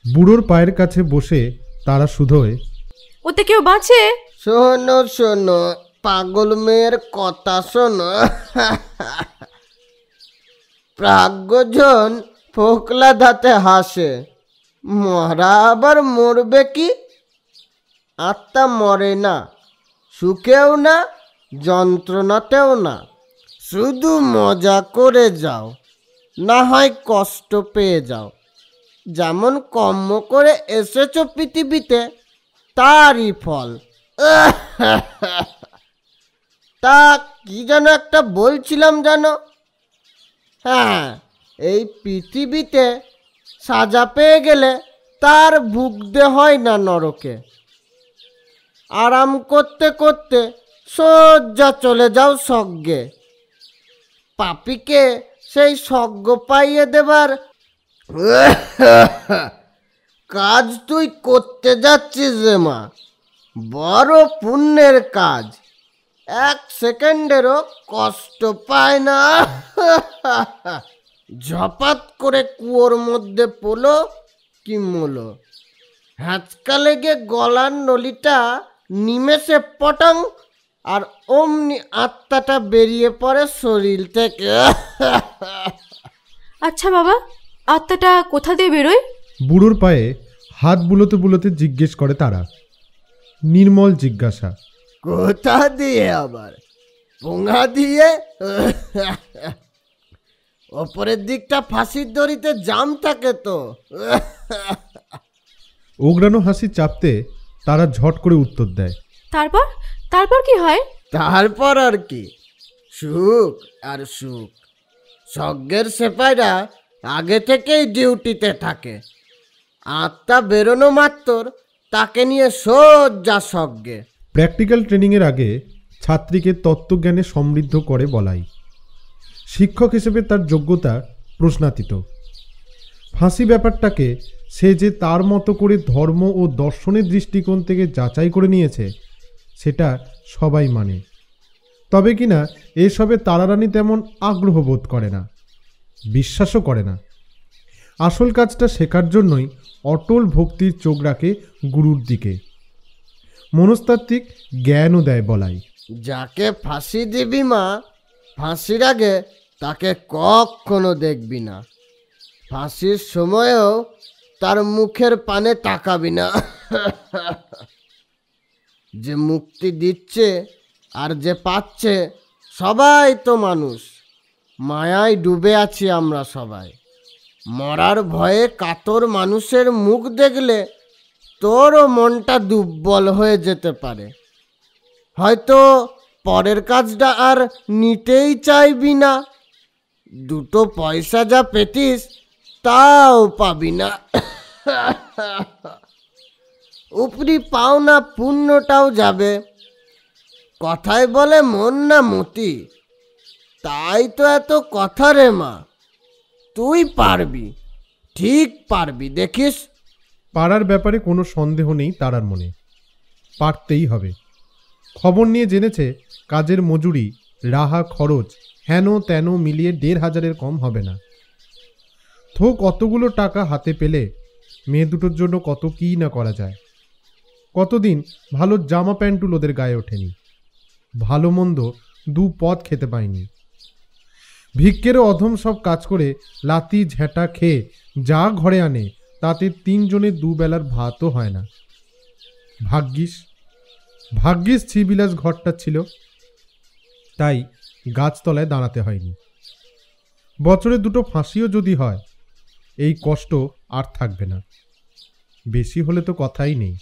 Speaker 3: বুড়োর পায়ের কাছে বসে তারা শুধোয়,
Speaker 10: ওতে কেউ বাঁচে?
Speaker 5: শোনো পাগল মেয়ের কথা শোনো। প্রাজ্ঞজন ফোকলা দাঁতে হাসে, মরা আবার মরবে কি? আত্মা মরে না, সুখেও না যন্ত্রণাতেও না। শুধু মজা করে যাও, না হয় কষ্ট পেয়ে যাও। যেমন কর্ম করে এসেছ পৃথিবীতে, তারই ফল। তা কি যেন একটা বলছিলাম জানো? হ্যাঁ, এই পৃথিবীতে সাজা পেয়ে গেলে তার ভুগতে হয় না নরকে। আরাম করতে করতে সোজা চলে যাও স্বর্গে। পাপীকে সেই স্বর্গ পাইয়ে দেবার কাজ তুই করতে যাচ্ছিস রে মা, বড় পুণ্যের কাজ। 1 সেকেন্ডেরও কষ্ট পায় না। ঝপাত করে কুয়োর মধ্যে পড়লো কি মলো, হ্যাঁচকা লেগে গলার নলিটা নিমেষে পটাং, আর অমনি আত্মাটা বেরিয়ে পড়ে শরীর থেকে।
Speaker 10: আচ্ছা বাবা, আত্মাটা কোথা দিয়ে বেরোয়?
Speaker 3: বুড়োর পায়ে হাত বুলোতে বুলোতে জিজ্ঞেস করে তারা। নির্মল জিজ্ঞাসা।
Speaker 5: কোথা দিয়ে আবার? পোঙা দিয়ে। ওপরের দিকটা ফাঁসির দড়িতে জাম থাকে তো।
Speaker 3: ওগ্রানো হাসি চাপতে তারা ঝট করে উত্তর দেয়,
Speaker 10: তারপর কি হয়?
Speaker 5: তারপর আর কি, সুখ আর সুখ। স্বর্গের সেপাইরা আগে থেকেই ডিউটিতে থাকে। আত্মা বেরোনো মাত্র তাকে নিয়ে সোজা স্বর্গে।
Speaker 3: প্র্যাকটিক্যাল ট্রেনিংয়ের আগে ছাত্রীকে তত্ত্বজ্ঞানে সমৃদ্ধ করে বলাই। শিক্ষক হিসেবে তার যোগ্যতা প্রশ্নাতীত। ফাঁসি ব্যাপারটাকে সে যে তার মতো করে ধর্ম ও দর্শনের দৃষ্টিকোণ থেকে যাচাই করে নিয়েছে, সেটা সবাই মানে। তবে কিনা এসবে তারারানী তেমন আগ্রহ বোধ করে না, বিশ্বাসও করে না। আসল কাজটা শেখার জন্যই অটল ভক্তির চোখ রাখে গুরুর দিকে। মনস্তাত্ত্বিক জ্ঞানও দেয় বলাই।
Speaker 5: যাকে ফাঁসি দিবি মা, ফাঁসির আগে তাকে কখনো দেখবি না। ফাঁসির সময়ও তার মুখের পানে তাকাবি না। যে মুক্তি দিচ্ছে আর যে পাচ্ছে সবাই তো মানুষ। মায়ায় ডুবে আছি আমরা সবাই। মরার ভয়ে কাতর মানুষের মুখ দেখলে তোরও মনটা দুর্বল হয়ে যেতে পারে। হয়তো পরের কাজটা আর নিতেই চাইবি না, দুটো পয়সা যা পেতিস তাও পাবি না। উপরি পাওনা পুণ্যটাও যাবে। কথায় বলে মন না মতি, তাই তো এত কথা রে মা। তুই পারবি, ঠিক পারবি, দেখিস।
Speaker 3: পাড়ার ব্যাপারে কোনো সন্দেহ নেই তারার মনে, পারতেই হবে। খবর নিয়ে জেনেছে কাজের মজুরি, রাহা, খরচ হেন তেন মিলিয়ে ১৫০০-এর কম হবে না। থোক কতগুলো টাকা হাতে পেলে মেয়ে দুটোর জন্য কত কী না করা যায়। কতদিন ভালো জামা প্যান্টুল ওদের গায়ে ওঠেনি, ভালো মন্দ দু পদ খেতে পায়নি। ভিক্ষেরও অধম সব কাজ করে লাতি ঝেঁটা খেয়ে যা ঘরে আনে তাতে ৩ জনের দুবেলার ভাতও হয় না। ভাগ্যিস শ্রীবিলাস ঘরটা ছিল, তাই গাছতলায় দাঁড়াতে হয়নি। বছরে 2টো ফাঁসিও যদি হয় এই কষ্ট আর থাকবে না। বেশি হলে তো কথাই নেই।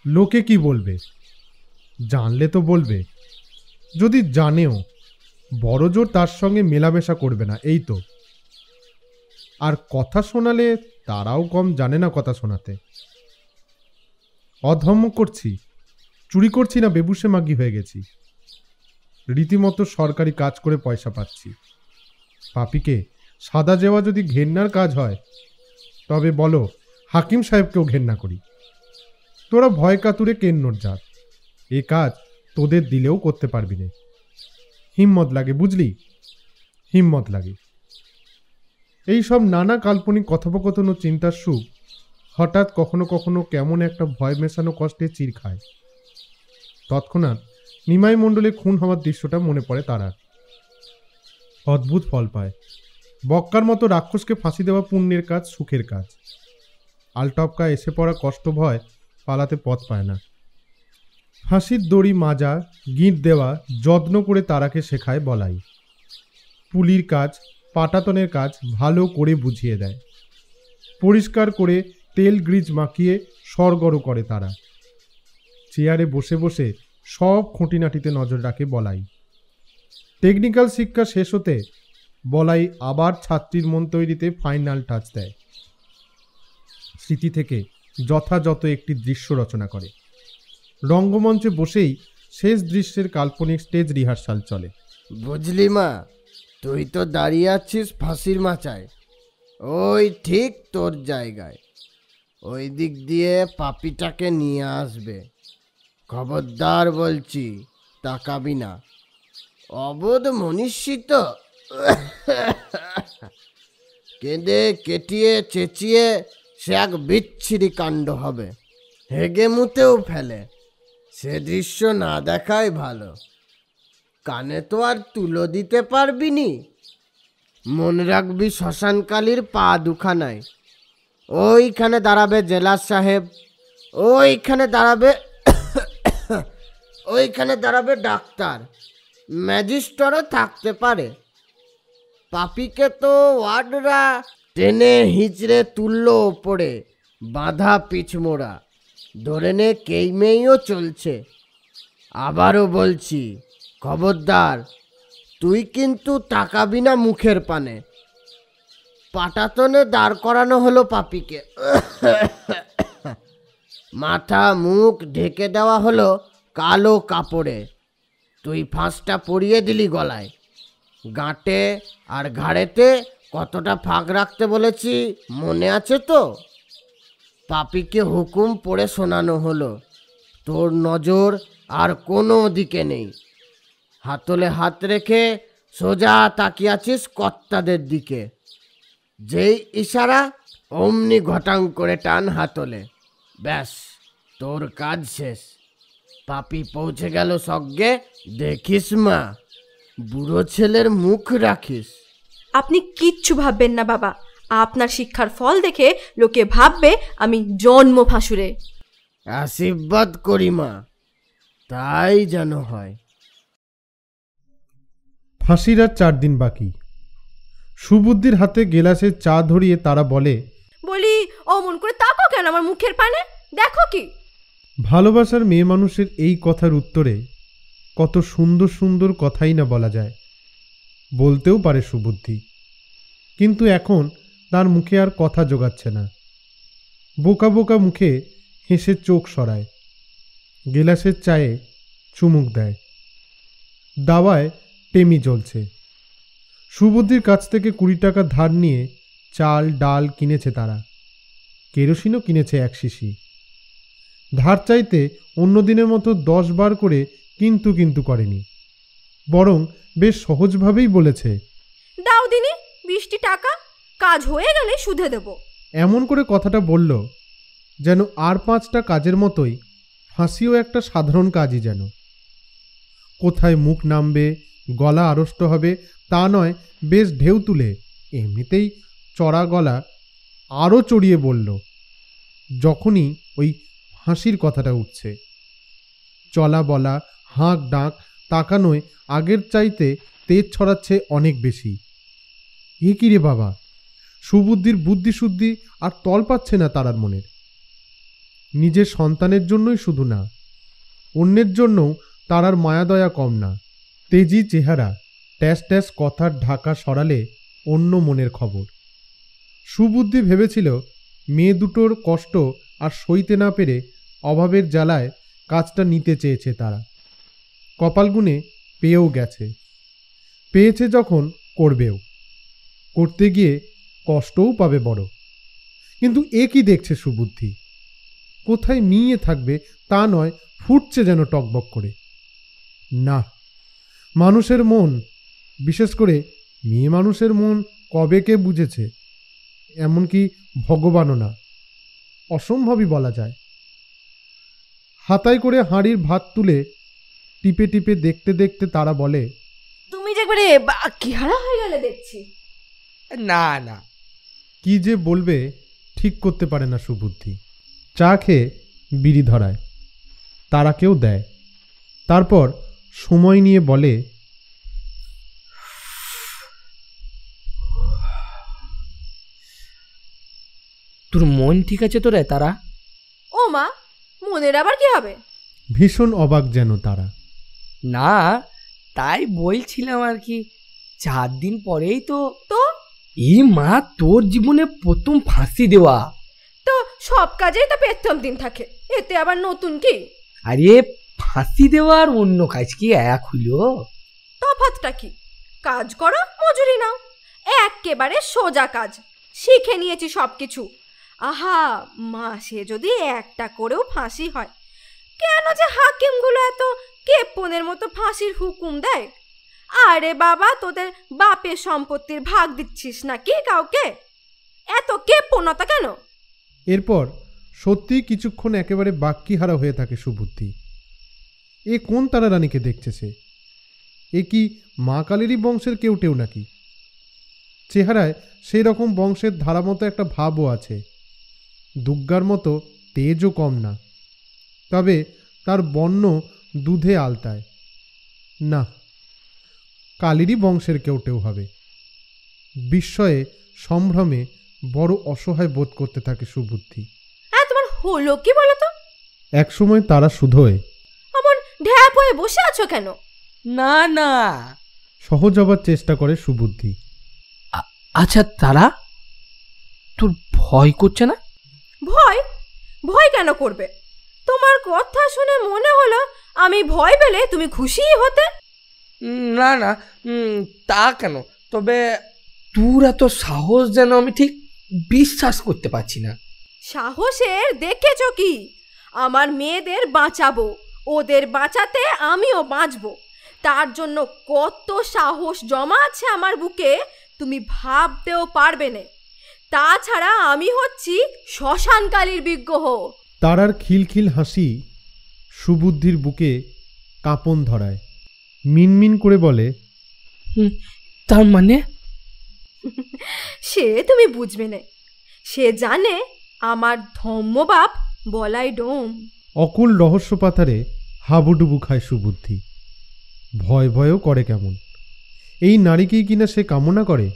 Speaker 3: লোকে কি বলবে? জানলে তো বলবে, যদি জানেও বড় জোর তার সঙ্গে মেলামেশা করবে না, এই তো। আর কথা শোনালে তারাও কম জানে না কথা শোনাতে। অধর্ম করছি, চুরি করছি না, বেবুসে মাগি হয়ে গেছি। রীতিমতো সরকারি কাজ করে পয়সা পাচ্ছি। পাপিকে সাদা দেওয়া যদি ঘেন্নার কাজ হয় তবে বলো হাকিম সাহেবকেও ঘেন্না করি। তোরা ভয় কাতুরে কেন্নর জাত, এ কাজ তোদের দিলেও করতে পারবি না। হিম্মত লাগে, বুঝলি, হিম্মত লাগে। এই সব নানা কাল্পনিক কথোপকথন ও চিন্তার সুখ হঠাৎ কখনো কখনো কেমন একটা ভয় মেশানো কষ্টে চির খায়। তৎক্ষণাৎ নিমাই মণ্ডলে খুন হওয়ার দৃশ্যটা মনে পড়ে তারার। অদ্ভুত ফল পায়। বক্কার মতো রাক্ষসকে ফাঁসি দেওয়া পুণ্যের কাজ, সুখের কাজ। আলটপকা এসে পড়া কষ্ট ভয় পালাতে পথ পায় না। ফাঁসির দড়ি মাজা, গিঁট দেওয়া যত্ন করে তারাকে শেখায় বলাই। পুলির কাজ, পাটাতনের কাজ ভালো করে বুঝিয়ে দেয়। পরিষ্কার করে তেল গ্রিজ মাখিয়ে সরগর করে তারা। চেয়ারে বসে বসে সব খুঁটিনাটিতে নজর রাখে বলাই। টেকনিক্যাল শিক্ষা শেষ হতে বলাই আবার ছাত্রীর মন তৈরিতে ফাইনাল টাচ দেয়। স্মৃতি থেকে যথাযথ একটি দৃশ্য রচনা করে। রঙ্গমঞ্চে বসেই শেষ দৃশ্যের কাল্পনিক স্টেজ রিহার্সাল চলে।
Speaker 5: বুঝলি মা, তুই তো দাঁড়িয়ে আছিস ফাঁসির মাচায়, ওই ঠিক তোর জায়গায়। ওই দিক দিয়ে পাপিটাকে নিয়ে আসবে। খবরদার বলছি, তাকাবি না। অবোধ মনীষী তো, কেঁদে কেটিয়ে চেঁচিয়ে সে এক বিচ্ছিরি কাণ্ড হবে, হেগে মুতেও ফেলে। সে দৃশ্য না দেখাই ভালো। কানে তো আর তুলো দিতে পারবি নি। মনে রাখবি শ্মশানকালীর পা দুখানায়। ওইখানে দাঁড়াবে জেলার সাহেব, ওইখানে দাঁড়াবে ডাক্তার, ম্যাজিস্ট্রেটও থাকতে পারে। পাপিকে তো ওয়ার্ডরা টেনে হিঁচড়ে তুললো ওপরে, বাঁধা পিছমোড়া, ধরে নে কেইমেইও চলছে। আবারও বলছি, খবরদার, তুই কিন্তু তাকাবি না মুখের পানে। পাটাতনে দাঁড় করানো হলো পাপিকে। মাথা মুখ ঢেকে দেওয়া হলো কালো কাপড়ে। তুই ফাঁসটা পরিয়ে দিলি গলায়। গাঁটে আর ঘাড়েতে কতটা ফাঁক রাখতে বলেছি মনে আছে তো? পাপিকে হুকুম পড়ে শোনানো হলো। তোর নজর আর কোনো দিকে নেই। হাতলে হাত রেখে সোজা তাকিয়াছিস কর্তাদের দিকে। যেই ইশারা অমনি ঘটাং করে টান হাতলে। ব্যাস, তোর কাজ শেষ। পাপি পৌঁছে গেল স্বর্গে। দেখিস মা, বুড়ো ছেলের মুখ রাখিস।
Speaker 10: আপনি কিচ্ছু ভাববেন না বাবা। আপনার শিক্ষার ফল দেখে লোকে ভাববে আমি জন্ম ফাঁসুরে।
Speaker 5: আশীর্বাদ করি মা, তাই যেন হয়।
Speaker 3: ফাঁসির আর 4 দিন বাকি। সুবুদ্ধির হাতে গেলাসে চা ধরিয়ে তারা বলে,
Speaker 10: বলি অমন করে তাকাও কেন আমার মুখের পানে, দেখো কি?
Speaker 3: ভালোবাসার মেয়ে মানুষের এই কথার উত্তরে কত সুন্দর সুন্দর কথাই না বলা যায়, বলতেও পারে সুবুদ্ধি, কিন্তু এখন তার মুখে আর কথা জোগাচ্ছে না। বোকা বোকা মুখে হেসে চোখ সরায়, গেলাসের চায়ে চুমুক দেয়। দাওয়ায় টেমি জ্বলছে। সুবুদ্ধির কাছ থেকে 20 টাকা ধার নিয়ে চাল ডাল কিনেছে তারা, কেরোসিনও কিনেছে 1 শিশি। ধার চাইতে অন্য দিনের মতো 10 বার করে কিন্তু করেনি, বরং বেশ সহজভাবেই বলেছে,
Speaker 10: দাও দিনি 20 টাকা, কাজ হয়ে গেলে সুদে দেব।
Speaker 3: এমন করে কথাটা বলল যেন আর 5টা কাজের মতোই ফাঁসিও একটা সাধারণ কাজই যেন। কোথায় মুখ নামবে, গলা আড়ষ্ট হবে তা নয়, বেশ ঢেউ তুলে এমনিতেই চড়া গলা আরও চড়িয়ে বলল যখনই ওই ফাঁসির কথাটা উঠছে। চলা বলা, হাঁক ডাক, তাকানোয় আগের চাইতে তেজ ছড়াচ্ছে অনেক বেশি। এ কি রে বাবা, সুবুদ্ধির বুদ্ধিশুদ্ধি আর তল পাচ্ছে না তারার মনের। নিজের সন্তানের জন্যই শুধু না, অন্যের জন্যও তারার মায়াদয়া কম না। তেজি চেহারা, ট্যাস ট্যাস কথার ঢাকা সরালে অন্য মনের খবর। সুবুদ্ধি ভেবেছিল মেয়ে দুটোর কষ্ট আর সইতে না পেরে অভাবের জ্বালায় কাজটা নিতে চেয়েছে তারা। কপাল গুনে পেয়েও গেছে, পেয়েছে যখন করবেও, করতে গিয়ে কষ্টও পাবে বড়। কিন্তু এ কি দেখছে সুবুদ্ধি, কোথায় মিয়ে থাকবে তা নয়, ফুটছে যেন টকবক করে। না, মানুষের মন, বিশেষ করে মেয়ে মানুষের মন কবে কে বুঝেছে, এমনকি ভগবানও না, অসম্ভবই বলা যায়। হাতায় করে হাঁড়ির ভাত তুলে টিপে টিপে দেখতে দেখতে তারা বলে,
Speaker 10: তুমি যে একবারে বাকিহারা হয়ে গেলে দেখছি।
Speaker 8: না না,
Speaker 3: কি যে বলবে ঠিক করতে পারে না সুবুদ্ধি। চা খেয়ে বিড়ি ধরায়, তারাকেও দেয়, তারপর সময় নিয়ে বলে,
Speaker 8: তোর মন ঠিক আছে তো রে তারা?
Speaker 10: ও মা, মনের আবার কি হবে?
Speaker 3: ভীষণ অবাক যেন তারা।
Speaker 8: না, তাই বলছিলাম আর কি, 4 দিন পরেই তো। এই মা, তোর জীবনে প্রথম ফাঁসি দেওয়া।
Speaker 10: তো সব কাজেই তো প্রথম দিন থাকে, এতে আবার নতুন কি?
Speaker 8: আরে ফাঁসি দেওয়ার অন্য কাজ কি এক হইল?
Speaker 10: তফাৎটা কি? কাজ করো, মজুরি নাও, একেবারে সোজা কাজ। শিখে নিয়েছি সবকিছু। আহা, মাসে যদি একটা করেও ফাঁসি হয়, কেন যে হাকিমগুলো এত কেপনের মতো ফাঁসির হুকুম দেয়? আরে বাবা, তোদের বাপের সম্পত্তির ভাগ দিচ্ছিস নাকি কাউকে? এত কেপনতা কেন?
Speaker 3: এরপর সত্যি কিছুক্ষণ একেবারে বাক্যিহারা হয়ে থাকে সুবুদ্ধি। এ কোন তারা রানীকে দেখছে সে? এ কি মা কালীরই বংশের কেউ টেউ নাকি? চেহারায় সেই রকম বংশের ধারা মতো একটা ভাবও আছে, দুর্গার মতো তেজও কম না, তবে তার বর্ণ দুধে আলতায়। না, কালীরই বংশের কেউ টেউ হবে। বিস্ময়ে সম্ভ্রমে বড় অসহায় বোধ করতে থাকে সুবুদ্ধি।
Speaker 10: তোমার হলো কি বলো তো?
Speaker 3: একসময় তারা শুধোয়,
Speaker 10: অমন ঢ্যাপ হয়ে বসে আছো কেন?
Speaker 8: না না,
Speaker 3: সহজ হবার চেষ্টা করে সুবুদ্ধি।
Speaker 8: আচ্ছা তারা, তোর ভয় করছে না?
Speaker 10: ভয়? ভয় কেন করবে? তোমার কথা শুনে মনে হলো আমি ভয় পেলে তুমি খুশি হতে।
Speaker 8: না না, তা কেন, তবে তোর এত সাহস যেন আমি ঠিক বিশ্বাস করতে পারছি না।
Speaker 10: সাহসের দেখেছ কি? আমার মেয়েদের বাঁচাবো, ওদের বাঁচাতে আমিও বাঁচবো। তার জন্য কত সাহস জমা আছে আমার বুকে তুমি ভাবতেও পারবে না। তাছাড়া আমি হচ্ছি শ্মশানকালীর বিগ্রহ।
Speaker 3: তারার খিলখিল হাসি সুবুদ্ধির বুকে কাঁপন ধরায়। মিনমিন করে বলে,
Speaker 8: তার মানে?
Speaker 10: সে তুমি বুঝবে না। সে জানে আমার ধম্মবাপ বলাই ডোম।
Speaker 3: অকুল রহস্য পাথারে হাবুডুবু খায় সুবুদ্ধি। ভয় ভয়ও করে কেমন। এই নারীকেই কিনা সে কামনা করে,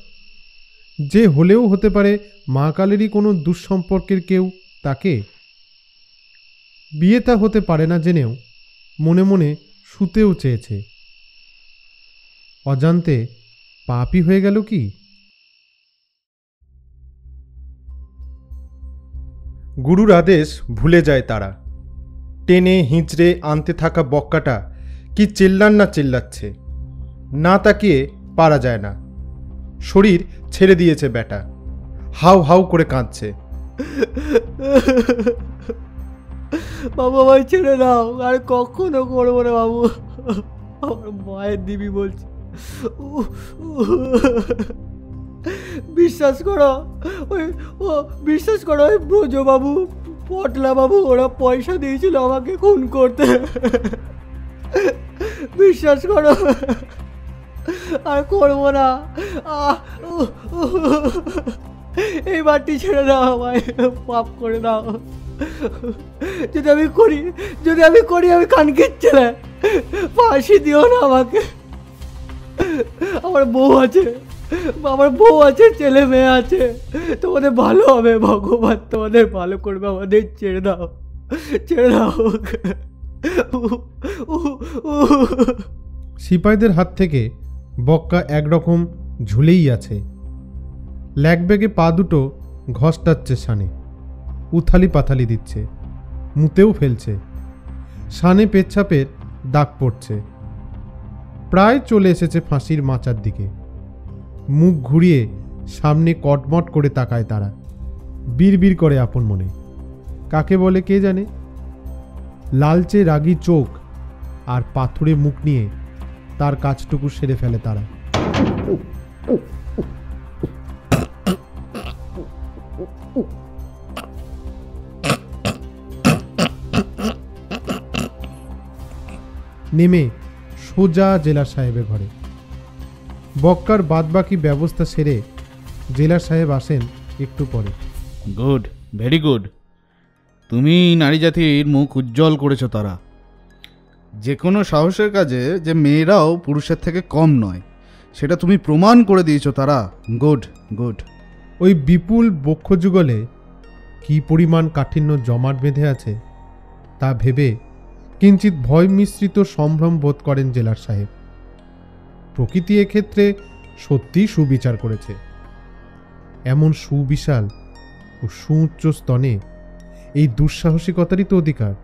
Speaker 3: যে হলেও হতে পারে মা কালেরই কোনো দুঃসম্পর্কের কেউ তাকে। বিয়ে তা হতে পারে না জেনেও মনে মনে শুতেও চেয়েছে। অজান্তে পাপই হয়ে গেল কি? গুরুর আদেশ ভুলে যায় তারা। টেনে হিঁচড়ে আনতে থাকা বক্কাটা কি চেল্লান না চেল্লাচ্ছে, না তাকিয়ে পারা যায় না। শরীর ছেড়ে দিয়েছে ব্যাটা, হাউ হাউ করে কাঁদছে।
Speaker 7: বাবু আমায় ছেড়ে দাও, আর কখনো করবো না বাবু, আমার মায়ের দিবি বলছি। বিশ্বাস করো বিশ্বাস করো, ওই ব্রজবাবু, পটলা বাবু ওরা পয়সা দিয়েছিল আমাকে খুন করতে। বিশ্বাস করো, আর করবো না। এই বাড়িটি ছেড়ে দাও, আমায় পাপ করে দাও। যদি আমি করি আমি কানকে ছেলে, ফাঁসি দিও না আমাকে। আমার বউ আছে, ছেলে মেয়ে আছে, তোমাদের ভালো হবে, ভগবান তোমাদের ভালো করবে, আমাদের ছেড়ে দাও।
Speaker 3: সিপাহীদের হাত থেকে বক্কা একরকম ঝুলেই আছে। ল্যাগব্যাগে পা দুটো ঘষ্টাচ্ছে শানে, উথালি পাথালি দিচ্ছে, মুতেও ফেলছে। শানে পেচ্ছাপের দাগ পড়ছে। প্রায় চলে এসেছে ফাঁসির মাচার দিকে। মুখ ঘুরিয়ে সামনে কটমট করে তাকায় তারা, বিড়বিড় করে আপন মনে। কাকে বলে কে জানে? লালচে রাগী চোখ আর পাথুরে মুখ নিয়ে তার কাজটুকু সেরে ফেলে তারা। নেমে সোজা জেলার সাহেবের ঘরে। বক্কার বাদবাকি ব্যবস্থা সেরে জেলার সাহেব আসেন একটু পরে।
Speaker 14: Good, very good. তুমি নারী জাতির মুখ উজ্জ্বল করেছো তারা। যে কোনো সাহসের কাজে যে মেয়েরাও পুরুষের থেকে কম নয়, সেটা তুমি প্রমাণ করে দিয়েছো তারা। Good good.
Speaker 3: ওই বিপুল বক্ষযুগলে কি পরিমাণ কাঠিন্য জমাট বেঁধে আছে তা ভেবে কিঞ্চিত ভয় মিশ্রিত সম্ভ্রম বোধ করেন জেলার সাহেব। প্রকৃতি এক্ষেত্রে সত্যিই সুবিচার করেছে। এমন সুবিশাল ও সুউচ্চ স্তনে এই দুঃসাহসিকতারই তো অধিকার।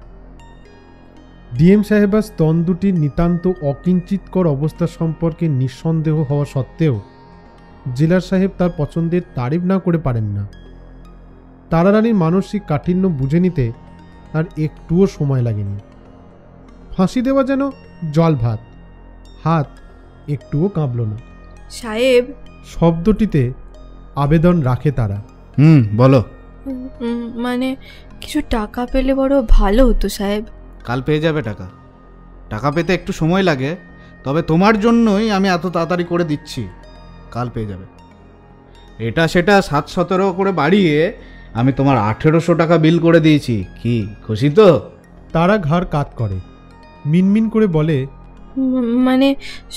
Speaker 3: ডিএম সাহেবার স্তন দুটির নিতান্ত অকিঞ্চিতকর অবস্থা সম্পর্কে নিঃসন্দেহ হওয়া সত্ত্বেও জেলার সাহেব তার পছন্দের তারিফ না করে পারেন না। তারারানীর মানসিক কাঠিন্য বুঝে নিতে তার একটুও সময় লাগেনি। ফাঁসি দেওয়া যেন জল ভাত, হাত একটুও কাঁপল না।
Speaker 10: সাহেব
Speaker 3: শব্দটিতে আবেদন রাখে তারা।
Speaker 14: বলো।
Speaker 10: মানে কিছু টাকা পেলে বড় ভালো হতো সাহেব।
Speaker 14: কাল পেয়ে যাবে টাকা। টাকা পেতে একটু সময় লাগে, তবে তোমার জন্যই আমি এত তাড়াতাড়ি করে দিচ্ছি। কাল পেয়ে যাবে। এটা সেটা 7-17 করে বাড়িয়ে আমি তোমার 1800 টাকা বিল করে দিয়েছি। কি খুশি তো?
Speaker 3: তারা ঘাড় কাত করে, মিনমিন করে বলে,
Speaker 10: মানে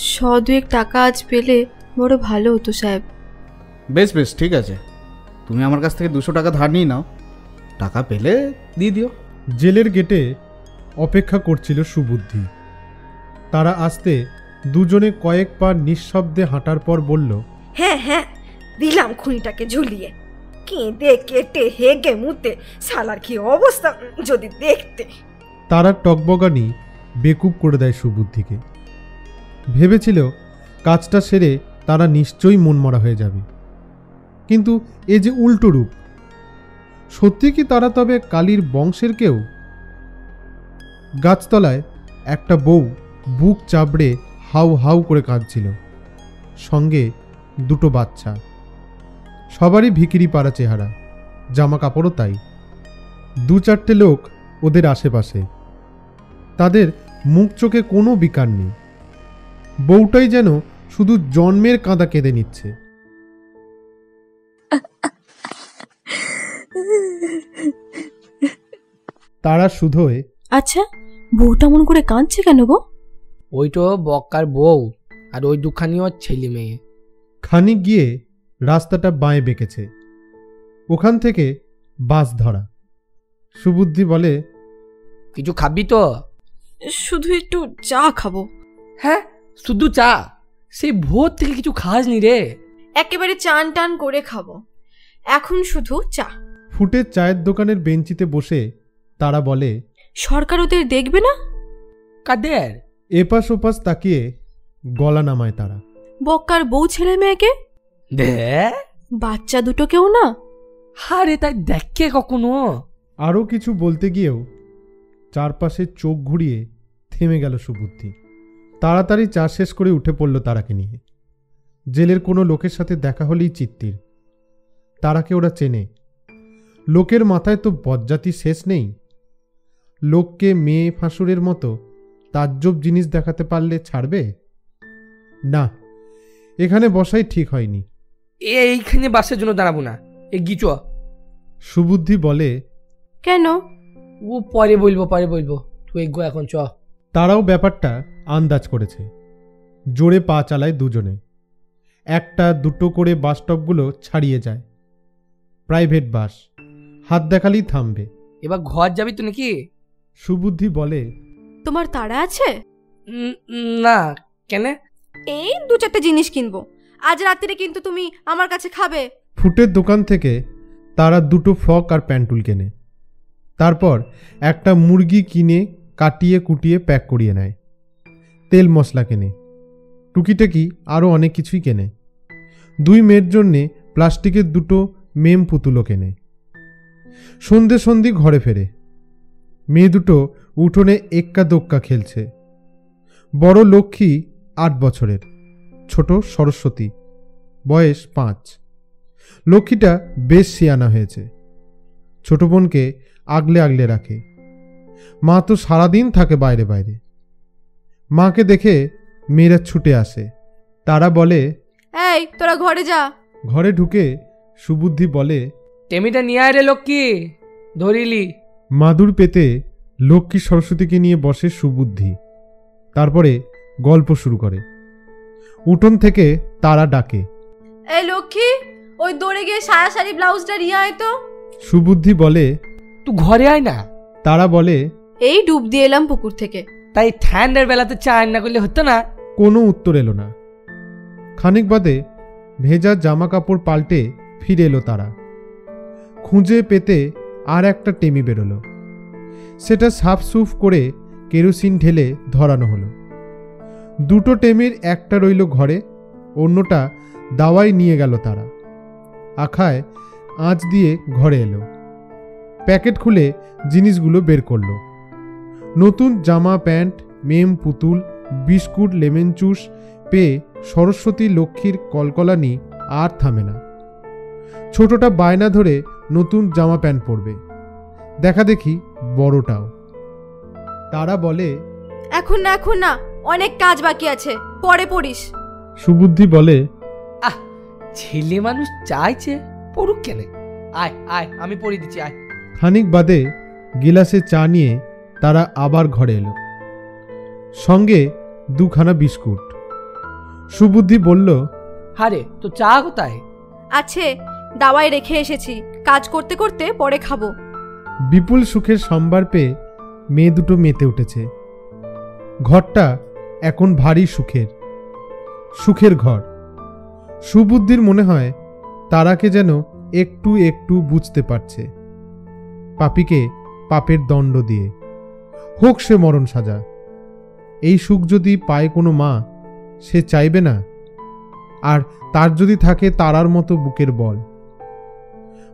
Speaker 10: 100-2 টাকা আজ পেলে বড় ভালো হতো সাহেব।
Speaker 14: বেশ বেশ, ঠিক আছে। তুমি আমার কাছ থেকে 200 টাকা ধার নিয়ে নাও, টাকা পেলে দিয়ে দিও।
Speaker 3: জেলের গেটে অপেক্ষা করছিল সুবুদ্ধি। তারা আসতে দুজনে কয়েক পা নিঃশব্দে হাঁটার পর বলল,
Speaker 9: হ্যাঁ দিলাম খুনিটাকে ঝুলিয়ে। কেঁদে কেটে হেগে মুতে শালার কি অবস্থা যদি দেখতে।
Speaker 3: তারা টকবগানি বেকুব করে দেয় সুবুদ্ধিকে। ভেবেছিল কাজটা সেরে তারা নিশ্চয়ই মনমরা হয়ে যাবে, কিন্তু এ যে উল্টো রূপ। সত্যি কি তারা তবে কালীর বংশের কেউ? গাছতলায় একটা বউ বুক চাপড়ে হাউ হাউ করে কাঁদছিল, সঙ্গে দুটো বাচ্চা। সবারই ভিখিরি পাড়া চেহারা, জামা কাপড়ও তাই। 2-4টে লোক ওদের আশেপাশে, তাদের মুখ চোখে কোনো বিকার নেই। বউটাই যেন শুধু জন্মের কাঁদা কেঁদে নিচ্ছে। তারা শুধোয়,
Speaker 10: আচ্ছা বউটা মন করে কাঁদছে কেন গো?
Speaker 8: ওই তো বক্কার বউ আর ওই দুখানিও ছেলে মেয়ে।
Speaker 3: খানিক গিয়ে রাস্তাটা বাঁয়ে বেঁকেছে, ওখান থেকে বাস ধরা। সুবুদ্ধি বলে,
Speaker 8: কিছু খাবি তো?
Speaker 15: শুধু একটু চা খাবো।
Speaker 8: হ্যাঁ, শুধু চা? সেই ভোর থেকে কিছু খাসনি রে?
Speaker 15: একেবারে চান টান করে খাবো, এখন শুধু চা।
Speaker 3: ফুটের চায়ের দোকানের বেঞ্চিতে বসে তারা বলে,
Speaker 15: সরকার ওদের দেখবে না?
Speaker 8: কাদের?
Speaker 3: এপাশ ওপাশ তাকিয়ে গলা নামায় তারা।
Speaker 15: বক্কার বউ ছেলে মেয়েকে, বাচ্চা দুটো কেউ না?
Speaker 8: আরে তাই দেখে কখনো?
Speaker 3: আরও কিছু বলতে গিয়েও চারপাশে চোখ ঘুরিয়ে থেমে গেল সুবুদ্ধি। তাড়াতাড়ি চা শেষ করে উঠে পড়ল তারাকে নিয়ে। জেলের কোনো লোকের সাথে দেখা হলেই চিত্তির। তারাকে ওরা চেনে। লোকের মাথায় তো বজ্জাতি শেষ নেই। লোককে মেয়ে ফাঁসুরের মতো তাজ্জব জিনিস দেখাতে পারলে ছাড়বে না। এখানে বসাই ঠিক হয়নি।
Speaker 8: এইখানে বাসের জন্য দাঁড়াবো না, এগিয়ে চ।
Speaker 3: সুবুদ্ধি বলে,
Speaker 15: কেন?
Speaker 8: ও পরে বলবো, তুই এগো এখন চ।
Speaker 3: তারাও ব্যাপারটা আন্দাজ করেছে। জোরে পা চালায় দুজনে। একটা দুটো করে বাস স্টপগুলো ছাড়িয়ে যায়। প্রাইভেট বাস, হাত দেখালেই থামবে।
Speaker 8: এবার ঘর যাবি তো নাকি?
Speaker 3: সুবুদ্ধি বলে,
Speaker 15: তোমার তাড়া আছে?
Speaker 8: না, কেন?
Speaker 15: এই 2-4টে জিনিস কিনবো, আজ রাত্রিরে কিন্তু তুমি আমার কাছে খাবে।
Speaker 3: ফুটের দোকান থেকে তারা 2টো ফ্রক আর প্যান্টুল কেনে। তারপর একটা মুরগি কিনে কাটিয়ে কুটিয়ে প্যাক করিয়ে নেয়। তেল মশলা কেনে, টুকিটাকি আরও অনেক কিছুই কেনে। 2 মেয়ের জন্যে প্লাস্টিকের 2টো মেম পুতুলও কেনে। সন্ধে ঘরে ফেরে। মেয়ে দুটো উঠোনে এক্কা দোক্কা খেলছে। বড় লক্ষ্মী 8 বছরের, ছোট সরস্বতী বয়স 5। লক্ষ্মীটা বেশ সিয়ানা হয়েছে। ছোট বোনকে আগলে আগলে রাখে। মা তো সারাদিন থাকে বাইরে বাইরে। মাকে দেখে মেয়েরা ছুটে আসে। তারা বলে,
Speaker 15: এই তোরা ঘরে যা।
Speaker 3: ঘরে ঢুকে সুবুদ্ধি বলে,
Speaker 8: টেমিটা নিয়ে আয় রে লক্ষ্মী, ধরিলি।
Speaker 3: মাদুর পেতে লক্ষ্মী সরস্বতীকে নিয়ে বসে সুবুদ্ধি। তারপরে গল্প শুরু করে। উঠোন থেকে তারা ডাকে,
Speaker 15: এই লক্ষ্মী, ওই দৌড়ে গিয়ে সায়া শাড়ি ব্লাউজটা নিয়ে আয় তো।
Speaker 3: সুবুদ্ধি বলে,
Speaker 8: তুই ঘরে আয় না।
Speaker 3: তারা বলে,
Speaker 15: এই ডুব দিয়ে এলাম পুকুর থেকে।
Speaker 8: তাই ঠান্ডার বেলাতে চা না করলে হতো না?
Speaker 3: কোনো উত্তর এলো না। খানিক বাদে ভেজা জামা কাপড় পাল্টে ফিরে এলো তারা। খুঁজে পেতে আর একটা টেমি বেরোলো। সেটা সাফ সুফ করে কেরোসিন ঢেলে ধরানো হলো। 2টো টেমির একটা রইল ঘরে, অন্যটা দাওয়াই নিয়ে গেল তারা। আখায় আঁচ দিয়ে ঘরে এলো। প্যাকেট খুলে জিনিসগুলো বের করলো। নতুন জামা প্যান্ট, মেম পুতুল, বিস্কুট, লেমন জুস পেয়ে সরস্বতী লক্ষ্মীর কলকলানি আর থামে না। ছোটটা বায়না ধরে নতুন জামা প্যান্ট পরবে। দেখা দেখি বড়টাও। তারা বলে,
Speaker 15: এখন না, অনেক কাজ বাকি আছে, পরে পড়িস।
Speaker 3: সুবুদ্ধি বলে,
Speaker 8: ছেলে মানুষ চাইছে, পড়ুক কেন? আয় আয়, আমি পড়িয়ে দিচ্ছি, আয়।
Speaker 3: খানিক বাদে গিলাসে চা নিয়ে তারা আবার ঘরে এলো। সঙ্গে 2খানা বিস্কুট। সুবুদ্ধি বলল,
Speaker 8: হারে তো চা কোথায়?
Speaker 15: আছে, দাওয়ায় রেখে এসেছি, কাজ করতে করতে পরে খাবো।
Speaker 3: বিপুল সুখের সম্ভার পেয়ে মেয়ে দুটো মেতে উঠেছে। ঘরটা এখন ভারী সুখের ঘর। সুবুদ্ধির মনে হয় তারাকে যেন একটু একটু বুঝতে পারছে। পাপীকে পাপের দণ্ড দিয়ে হোক সে মরণ সাজা। এই সুখ যদি পায় কোনো মা, সে চাইবে না? আর তার যদি থাকে তারার মতো বুকের বল।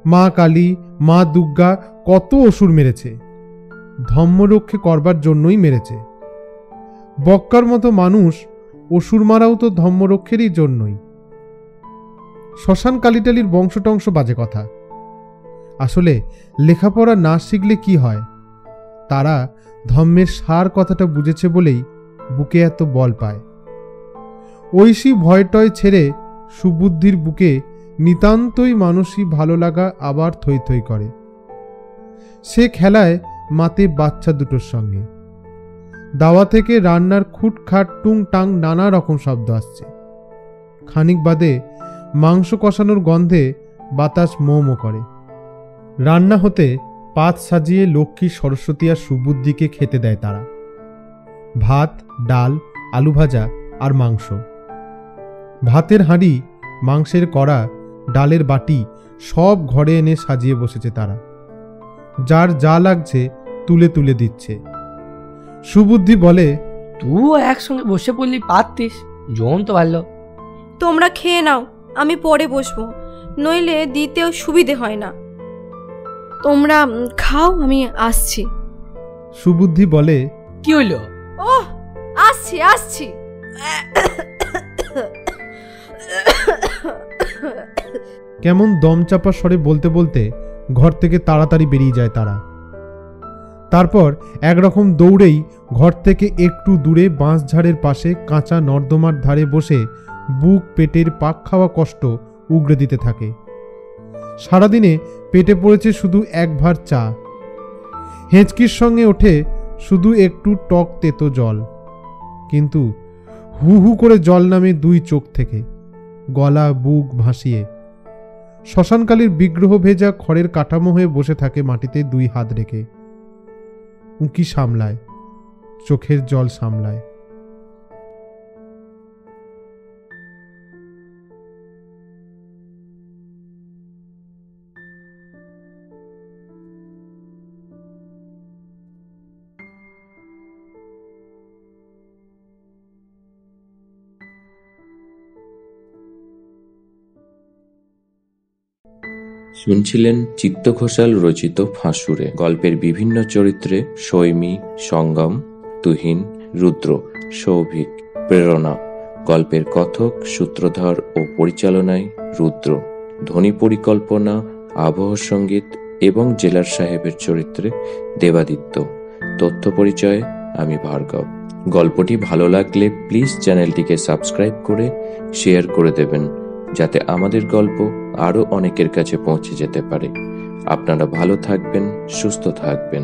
Speaker 3: মা কালী, মা দুর্গা কত অসুর মেরেছে, ধর্মরক্ষে করবার জন্যই মেরেছে। বক্কার মতো মানুষ অসুর মারাও তো ধর্মরক্ষেরই জন্যই। শ্মশান কালীটালির বংশটংশ বাজে কথা। আসলে লেখাপড়া না শিখলে কি হয়? তারা ধর্মের সার কথাটা বুঝেছে বলেই বুকে এত বল পায়। ঐশী ভয়টয় ছেড়ে সুবুদ্ধির বুকে নিতান্তই মানসী ভালো লাগা আবার থই থই করে। সে খেলায় মাতে বাচ্চা দুটোর সঙ্গে। দাওয়া থেকে রান্নার খুটখাট টুং টাং নানা রকম শব্দ আসছে। খানিক বাদে মাংস কষানোর গন্ধে বাতাস মো মো করে। রান্না হতে পাত সাজিয়ে লক্ষ্মী, সরস্বতী আর সুবুদ্ধিকে খেতে দেয় তারা। ভাত, ডাল, আলু ভাজা আর মাংস। ভাতের হাঁড়ি, মাংসের কড়া, ডালের বাটি সব ঘরে এনে সাজিয়ে বসেছে তারা। যার যা লাগছে তুলে তুলে দিচ্ছে। সুবুদ্ধি বলে,
Speaker 8: তুইও একসঙ্গে বসে পড়লি পারতিস, জোন তো ভালো।
Speaker 15: তোমরা খেয়ে নাও, আমি পরে বসবো, নইলে দিতেও সুবিধে হয় না। তোমরা খাও, আমি আসছি।
Speaker 3: সুবুদ্ধি বলে,
Speaker 8: কি হইলো?
Speaker 15: ওহ, আসছি আসছি।
Speaker 3: কেমন দমচাপা স্বরে বলতে বলতে ঘর থেকে তাড়াতাড়ি বেরিয়ে যায় তারা। তারপর একরকম দৌড়েই ঘর থেকে একটু দূরে বাঁশঝাড়ের পাশে কাঁচা নর্দমার ধারে বসে বুক পেটের পাক খাওয়া কষ্ট উগড়ে দিতে থাকে। সারাদিনে পেটে পড়েছে শুধু এক ভার চা, হেঁচকির সঙ্গে ওঠে শুধু একটু টক তেতো জল। কিন্তু হু হু করে জল নামে দুই চোখ থেকে, গলা বুক ভাসিয়ে। শ্মশানকালীর বিগ্রহ ভেজা খড়ের কাঠামো হয়ে বসে থাকে মাটিতে দুই হাত রেখে। উঁকি সামলায়, চোখের জল সামলায়।
Speaker 2: শুনছিলেন চিত্ত ঘোষাল রচিত ফাঁসুরে। গল্পের বিভিন্ন চরিত্রে সৈমী, সঙ্গম, তুহিন, রুদ্র, সৌভিক, প্রেরণা। গল্পের কথক, সূত্রধর ও পরিচালনায় রুদ্র। ধ্বনি পরিকল্পনা, আবহ সঙ্গীত এবং জেলার সাহেবের চরিত্রে দেবাদিত্য। তথ্য পরিচয়ে আমি ভার্গব। গল্পটি ভালো লাগলে প্লিজ চ্যানেলটিকে সাবস্ক্রাইব করে শেয়ার করে দেবেন, যাতে আমাদের গল্প আরও অনেকের কাছে পৌঁছে যেতে পারে। আপনারা ভালো থাকবেন, সুস্থ থাকবেন।